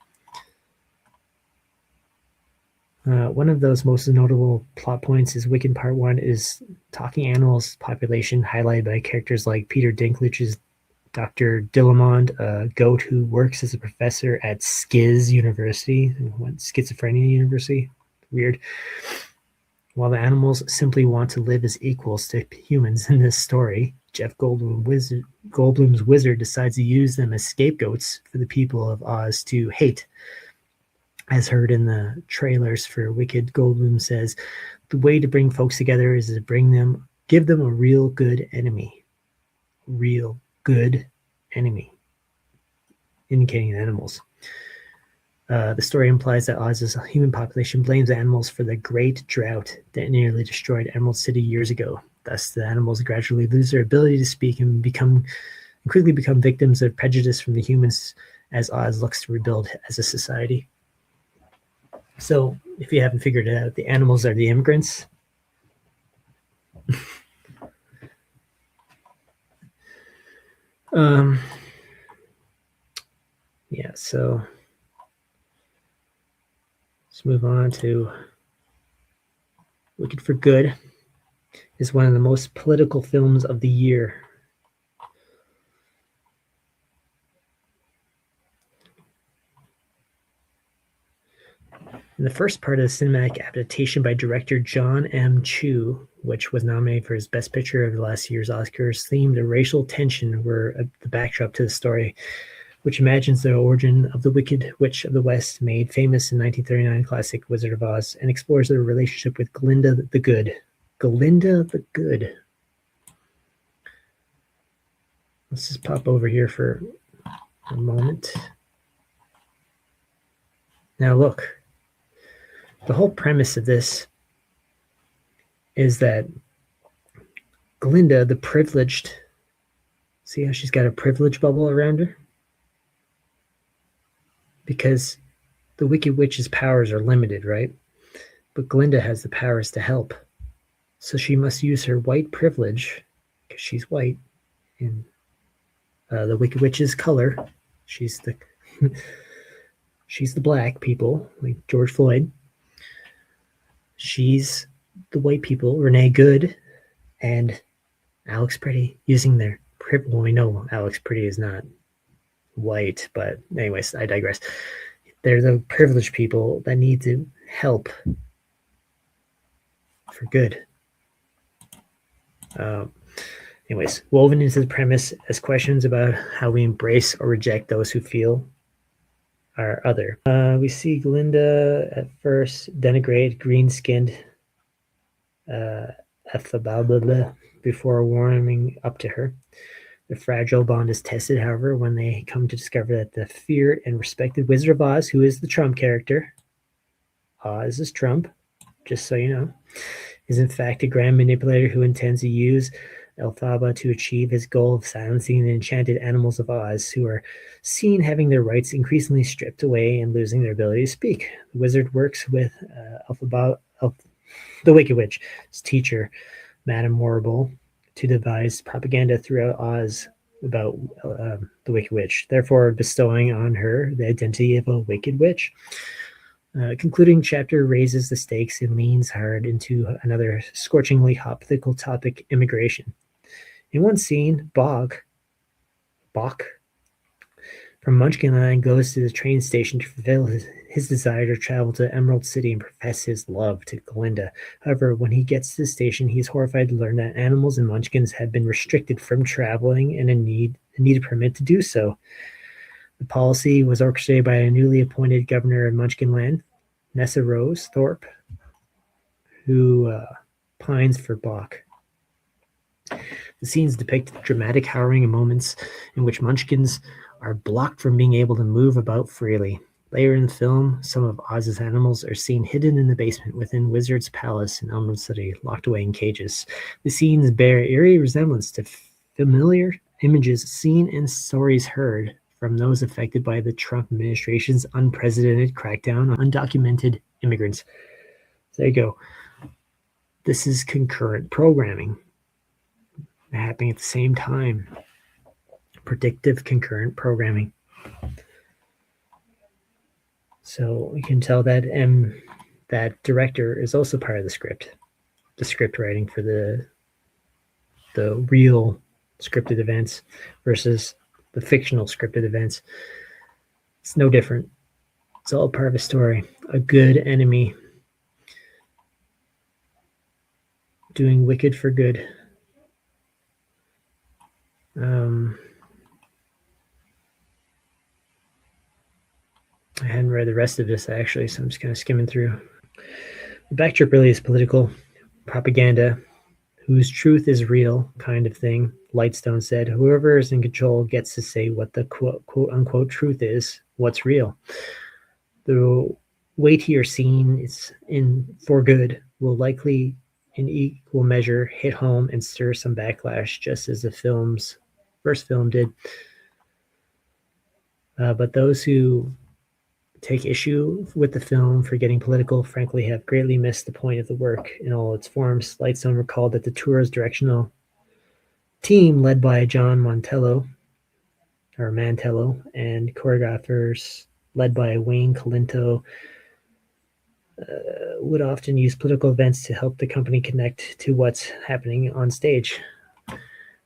One of those most notable plot points is Wicked Part 1 is talking animals population, highlighted by characters like Peter Dinklage's Dr. Dillamond, a goat who works as a professor at Schizophrenia University. Weird. While the animals simply want to live as equals to humans in this story, Jeff Goldblum's wizard decides to use them as scapegoats for the people of Oz to hate. As heard in the trailers for Wicked, Goldblum says, the way to bring folks together is to give them a real good enemy. Real good enemy. Indicating animals. The story implies that Oz's human population blames animals for the great drought that nearly destroyed Emerald City years ago. Thus, the animals gradually lose their ability to speak and quickly become victims of prejudice from the humans as Oz looks to rebuild as a society. So, if you haven't figured it out, the animals are the immigrants. Yeah, so let's move on to Wicked for Good. Is one of the most political films of the year. In the first part of the cinematic adaptation by director John M. Chu, which was nominated for his Best Picture of last year's Oscars, themed a racial tension were the backdrop to the story, which imagines the origin of the Wicked Witch of the West, made famous in 1939 classic Wizard of Oz, and explores their relationship with Glinda the Good. Glinda the Good. Let's just pop over here for a moment. Now look. The whole premise of this is that Glinda, the privileged, see how she's got a privilege bubble around her? Because the Wicked Witch's powers are limited, right? But Glinda has the powers to help. So she must use her white privilege, because she's white, in the Wicked Witch's color. She's the black people, like George Floyd. She's the white people, Renee Good and Alex Pretti, using their privilege. Well, we know Alex Pretti is not white, but anyways, I digress. They're the privileged people that need to help for good. Anyways, woven into the premise as questions about how we embrace or reject those who feel are other. We see Glinda at first denigrate green-skinned before warming up to her. The fragile bond is tested, however, when they come to discover that the feared and respected Wizard of Oz, who is the Trump character, Oz is Trump, just so you know, is in fact a grand manipulator who intends to use Elphaba to achieve his goal of silencing the enchanted animals of Oz, who are seen having their rights increasingly stripped away and losing their ability to speak. The wizard works with the Wicked Witch's teacher, Madame Morrible, to devise propaganda throughout Oz about the Wicked Witch, therefore bestowing on her the identity of a Wicked Witch. Concluding chapter raises the stakes and leans hard into another scorchingly hot political topic, immigration. In one scene, Bok from Munchkinland goes to the train station to fulfill his desire to travel to Emerald City and profess his love to Glinda. However, when he gets to the station, he's horrified to learn that animals and munchkins have been restricted from traveling and need a permit to do so. The policy was orchestrated by a newly appointed governor of Munchkinland, Nessa Rose Thorpe, who pines for Bok. The scenes depict dramatic, harrowing moments in which munchkins are blocked from being able to move about freely. Later in the film, some of Oz's animals are seen hidden in the basement within Wizard's Palace in Emerald City, locked away in cages. The scenes bear eerie resemblance to familiar images seen and stories heard from those affected by the Trump administration's unprecedented crackdown on undocumented immigrants. So there you go. This is concurrent programming happening at the same time. Predictive concurrent programming. So you can tell that that director is also part of the script writing for the real scripted events versus the fictional scripted events. It's no different. It's all part of a story. A good enemy doing wicked for good. I hadn't read the rest of this actually, so I'm just kind of skimming through. The backdrop really is political propaganda, whose truth is real kind of thing. Lightstone said, whoever is in control gets to say what the quote unquote truth is, what's real. The weightier scene is in for good will likely in equal measure hit home and stir some backlash, just as the film's first film did. But those who take issue with the film for getting political, frankly, have greatly missed the point of the work in all its forms. Lightstone recalled that the tour's directional team, led by John Mantello, and choreographers led by Wayne Colinto, would often use political events to help the company connect to what's happening on stage.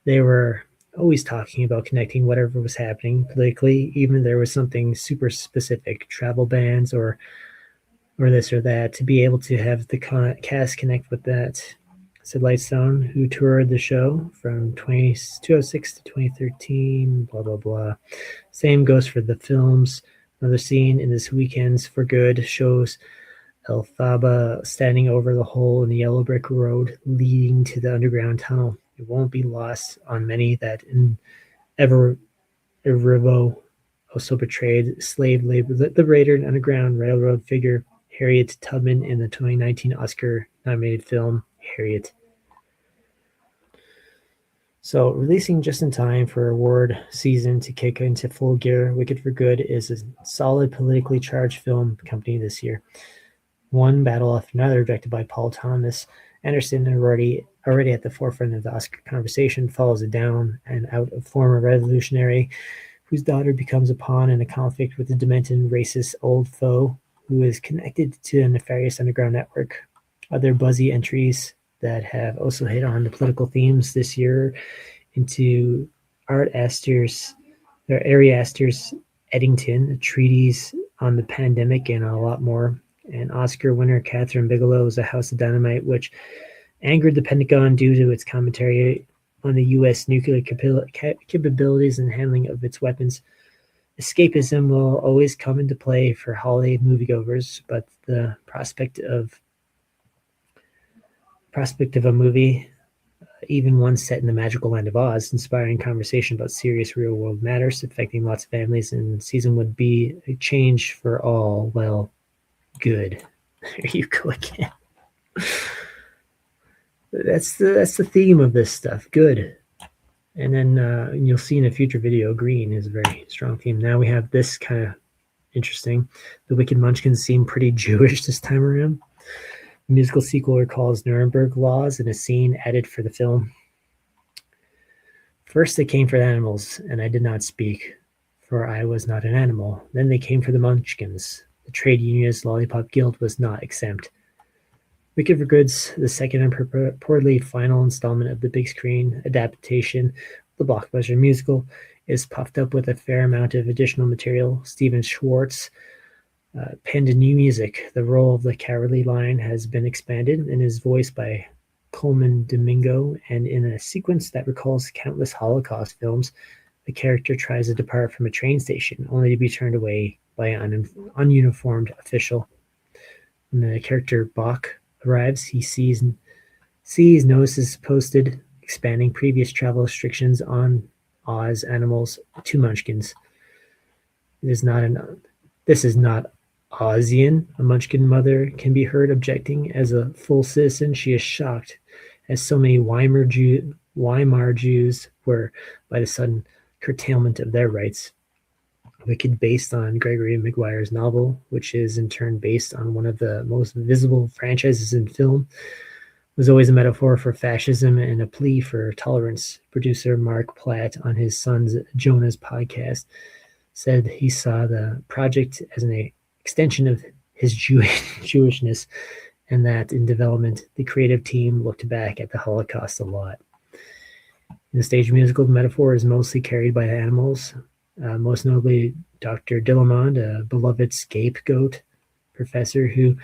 They were always talking about connecting whatever was happening politically, even if there was something super specific, travel bans or this or that, to be able to have the cast connect with that, said Lightstone, who toured the show from 2006 to 2013, blah, blah, blah. Same goes for the films. Another scene in this weekend's For Good shows Elphaba standing over the hole in the yellow brick road leading to the underground tunnel. It won't be lost on many that in Erivo also portrayed slave labor liberator and Underground Railroad figure Harriet Tubman in the 2019 Oscar-nominated film Harriet. So, releasing just in time for award season to kick into full gear, Wicked for Good is a solid politically charged film company this year. One battle after another, directed by Paul Thomas Anderson, already at the forefront of the Oscar conversation, follows it down and out of former revolutionary whose daughter becomes a pawn in a conflict with a demented, racist old foe who is connected to a nefarious underground network. Other buzzy entries that have also hit on the political themes this year into Ari Aster's Eddington, a treatise on the pandemic, and a lot more. And Oscar winner Catherine Bigelow's A House of Dynamite, which angered the Pentagon due to its commentary on the U.S. nuclear capabilities and handling of its weapons. Escapism will always come into play for holiday moviegoers, but the prospect of a movie, even one set in the magical land of Oz, inspiring conversation about serious real-world matters affecting lots of families in season would be a change for all. Well, good. There you go again. That's the theme of this stuff. Good. And then you'll see in a future video, green is a very strong theme. Now we have this kind of interesting. The Wicked Munchkins seem pretty Jewish this time around. The musical sequel recalls Nuremberg laws in a scene added for the film. First they came for the animals, and I did not speak, for I was not an animal. Then they came for the Munchkins. The trade unionist Lollipop Guild was not exempt. Wicked for Good's the second and purportedly final installment of the big screen adaptation of the blockbuster musical is puffed up with a fair amount of additional material. Steven Schwartz penned new music. The role of the Cowardly Lion has been expanded and is voiced by Coleman Domingo, and in a sequence that recalls countless Holocaust films, the character tries to depart from a train station only to be turned away by an ununiformed official. When the character Bach arrives, he notices posted expanding previous travel restrictions on Oz animals to Munchkins. This is not Ozian. A Munchkin mother can be heard objecting. As a full citizen, she is shocked, as so many Weimar Weimar Jews were, by the sudden curtailment of their rights, wicked based on Gregory Maguire's novel, which is in turn based on one of the most visible franchises in film, was always a metaphor for fascism and a plea for tolerance. Producer Mark Platt, on his son's Jonah's podcast, said he saw the project as an extension of his Jewishness, and that in development, the creative team looked back at the Holocaust a lot. In the stage musical, the metaphor is mostly carried by animals, most notably Dr. Dillamond, a beloved scapegoat professor who,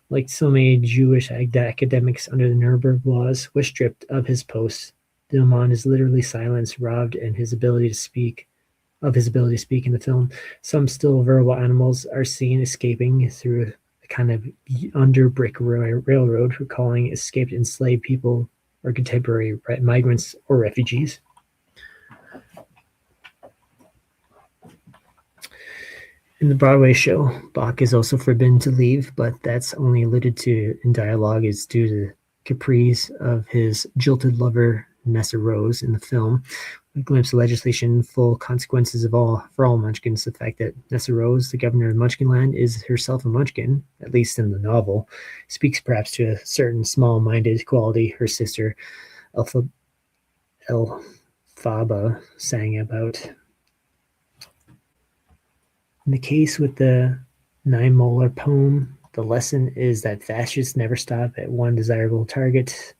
like so many Jewish academics under the Nuremberg laws, was stripped of his post. Dillamond is literally silenced, robbed, and his ability to speak in the film. Some still verbal animals are seen escaping through a kind of under brick railroad, recalling escaped enslaved people or contemporary migrants or refugees. In the Broadway show, Bach is also forbidden to leave, but that's only alluded to in dialogue is due to the caprice of his jilted lover, Nessa Rose, in the film. A glimpse of legislation, full consequences for all Munchkins. The fact that Nessa Rose, the governor of Munchkinland, is herself a Munchkin, at least in the novel, speaks perhaps to a certain small-minded quality her sister Elphaba sang about. In the case with the 9-molar poem, the lesson is that fascists never stop at one undesirable target.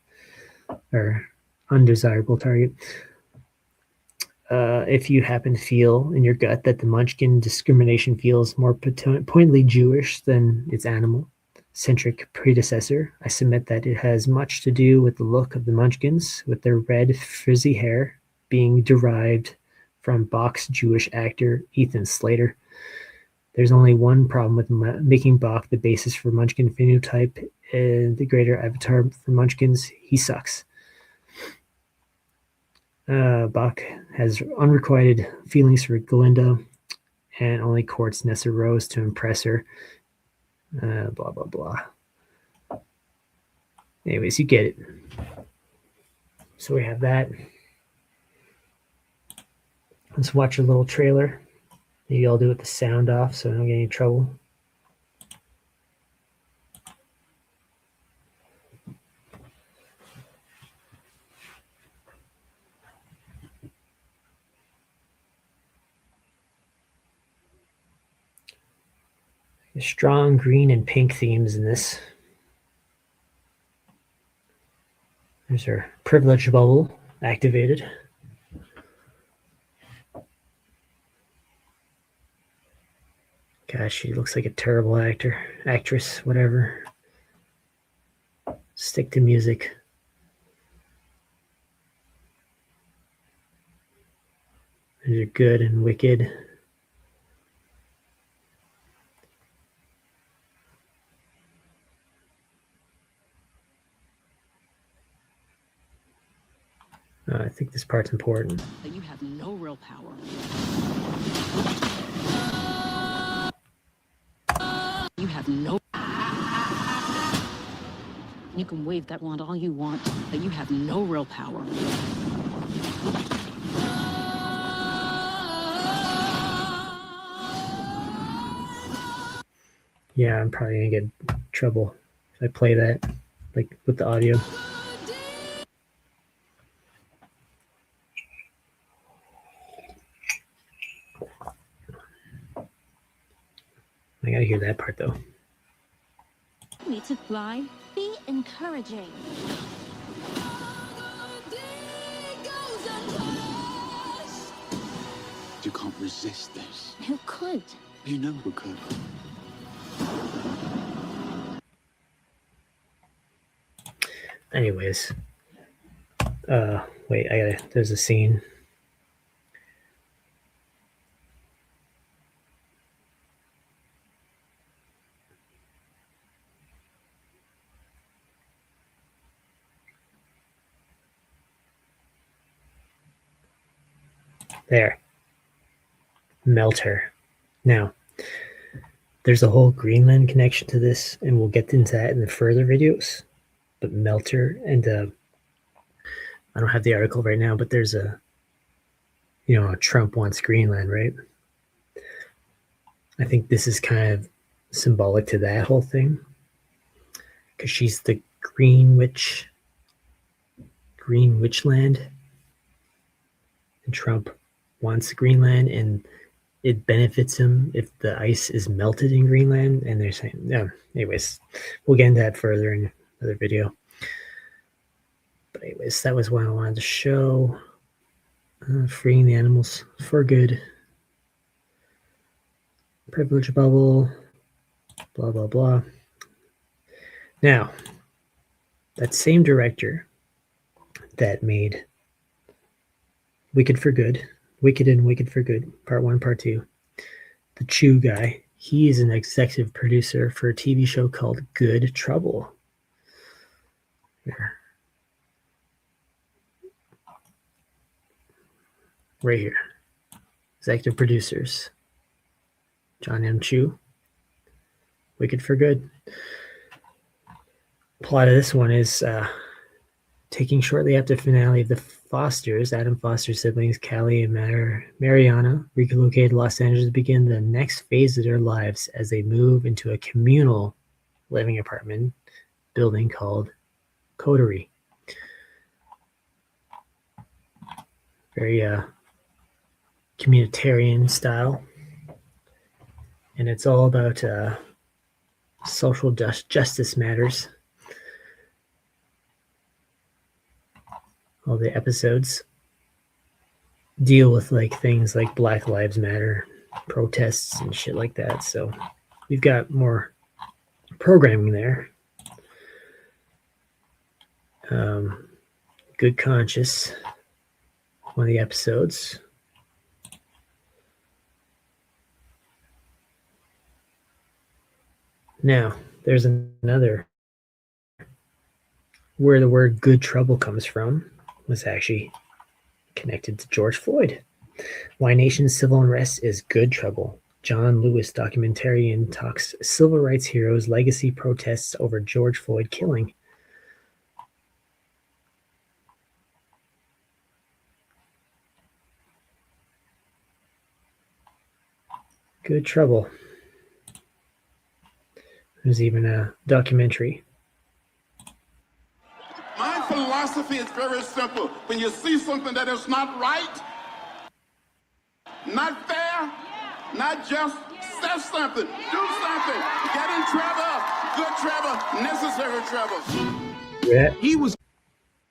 If you happen to feel in your gut that the Munchkin discrimination feels more pointedly Jewish than its animal-centric predecessor, I submit that it has much to do with the look of the Munchkins, with their red, frizzy hair being derived from Bach's Jewish actor Ethan Slater. There's only one problem with making Bach the basis for Munchkin phenotype, the greater avatar for Munchkins. He sucks. Bach has unrequited feelings for Glinda and only courts Nessa Rose to impress her. Blah, blah, blah. Anyways, you get it. So we have that. Let's watch a little trailer. Maybe I'll do it with the sound off so I don't get any trouble. There's strong green and pink themes in this. There's our privilege bubble activated. Gosh, she looks like a terrible actress, whatever. Stick to music. These are good and wicked. I think this part's important. You have no real power. You have no... You can wave that wand all you want, but you have no real power. Yeah, I'm probably gonna get in trouble if I play that, like with the audio. I gotta hear that part though. Me to fly, be encouraging. You can't resist this. Who could? You know who could. Anyways, wait, there's a scene. There. Melt her. Now, there's a whole Greenland connection to this, and we'll get into that in the further videos. But melt her, and I don't have the article right now, but there's Trump wants Greenland, right? I think this is kind of symbolic to that whole thing, because she's the Green Witch land, and Trump wants Greenland, and it benefits him if the ice is melted in Greenland. And they're saying, yeah. Anyways, we'll get into that further in another video. But anyways, that was what I wanted to show. Freeing the animals for good. Privilege bubble. Blah, blah, blah. Now, that same director that made Wicked for Good, Wicked and Wicked for Good, Part 1, Part 2, the Chew guy, he is an executive producer for a TV show called Good Trouble. Here. Right here. Executive producers. John M. Chu. Wicked for Good. Plot of this one is taking shortly after the finale of The Fosters, Adam Foster's siblings, Callie and Mariana, relocated to Los Angeles to begin the next phase of their lives as they move into a communal living apartment building called Coterie. Very communitarian style. And it's all about social justice matters. All the episodes deal with things like Black Lives Matter protests and shit like that. So we've got more programming there. Good Conscious, one of the episodes. Now, there's another where the word Good Trouble comes from, was actually connected to George Floyd. Why Nation's Civil Unrest is Good Trouble. John Lewis documentarian talks civil rights heroes' legacy protests over George Floyd killing. Good Trouble. There's even a documentary. My philosophy is very simple. When you see something that is not right, not fair, not just, say something, do something, get in trouble, good trouble, necessary trouble. Yeah. He was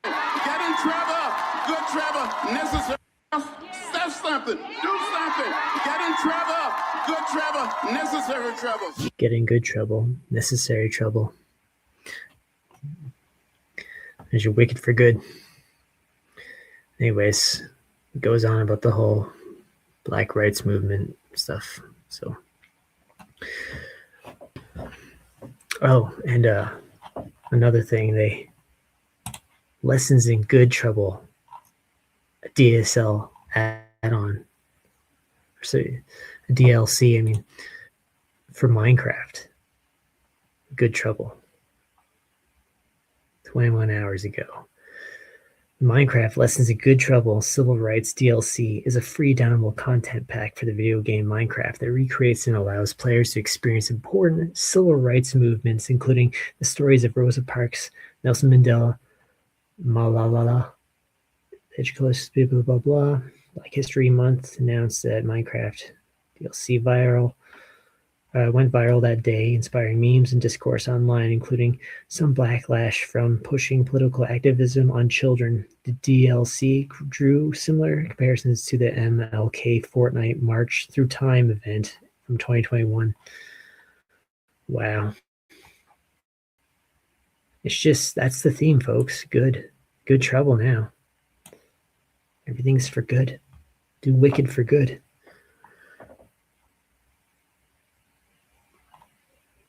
get in trouble, good trouble, necessary. Say something, do something, get in trouble, good trouble, necessary trouble. Get in good trouble, necessary trouble. There's your Wicked for Good. Anyways, it goes on about the whole Black rights movement stuff. So, and another thing, Lessons in Good Trouble, a DSL add-on, so a DLC. I mean, for Minecraft, Good Trouble. 21 hours ago. Minecraft Lessons in Good Trouble Civil Rights DLC is a free downloadable content pack for the video game Minecraft that recreates and allows players to experience important civil rights movements, including the stories of Rosa Parks, Nelson Mandela, Malala, Educational, blah, blah, blah. Black History Month announced that Minecraft DLC went viral that day, inspiring memes and discourse online, including some backlash from pushing political activism on children. The DLC drew similar comparisons to the MLK Fortnite March Through Time event from 2021. Wow. It's just, that's the theme, folks. Good trouble now. Everything's for good. Do wicked for good.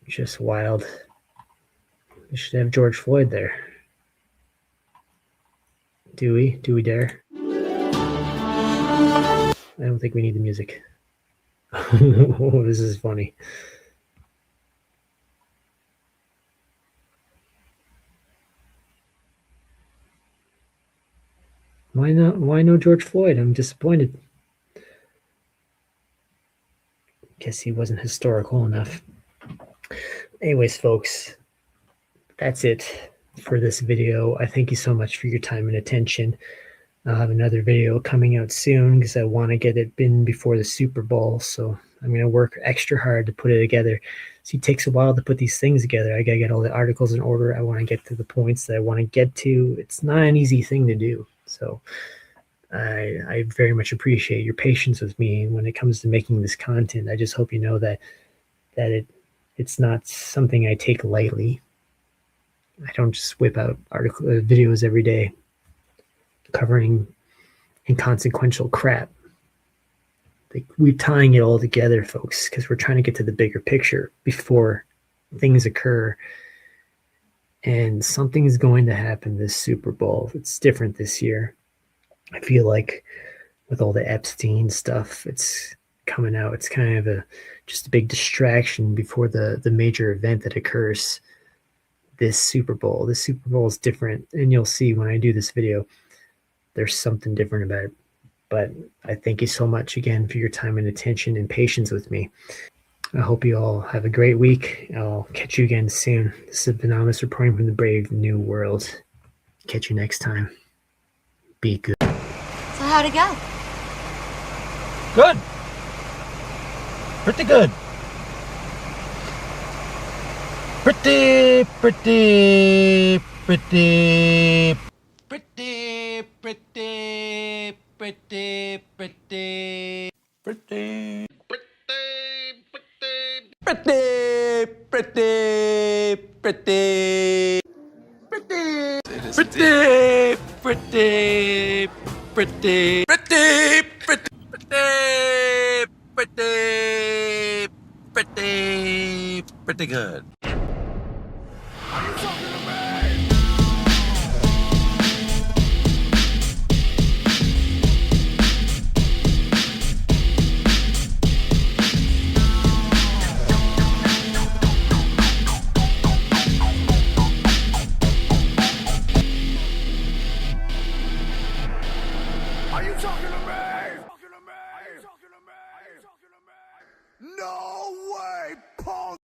Just wild. We should have George Floyd there. Do we? Do we dare? I don't think we need the music. Oh, this is funny. Why not? Why no George Floyd? I'm disappointed. Guess he wasn't historical enough. Anyways, folks, that's it for this video. I thank you so much for your time and attention. I'll have another video coming out soon because I want to get it in before the Super Bowl. So I'm going to work extra hard to put it together. See, it takes a while to put these things together. I got to get all the articles in order. I want to get to the points that I want to get to. It's not an easy thing to do. So I very much appreciate your patience with me when it comes to making this content. I just hope you know that it's not something I take lightly. I don't just whip out videos every day covering inconsequential crap. We're tying it all together, folks, because we're trying to get to the bigger picture before things occur. And something is going to happen this Super Bowl. It's different this year. I feel like with all the Epstein stuff, it's coming out. It's kind of just a big distraction before the major event that occurs this Super Bowl. This Super Bowl is different, and you'll see when I do this video, there's something different about it. But I thank you so much again for your time and attention and patience with me. I hope you all have a great week. I'll catch you again soon. This is Anonymous reporting from the brave new world. Catch you next time. Be good. So how'd it go? Good. Pretty good. Pretty. Pretty. Pretty. Pretty. Pretty. Pretty. Pretty. Pretty. Pretty, pretty, pretty, pretty, pretty, pretty, pretty, pretty, pretty, pretty, pretty good. Are you talking to me? No way, punk!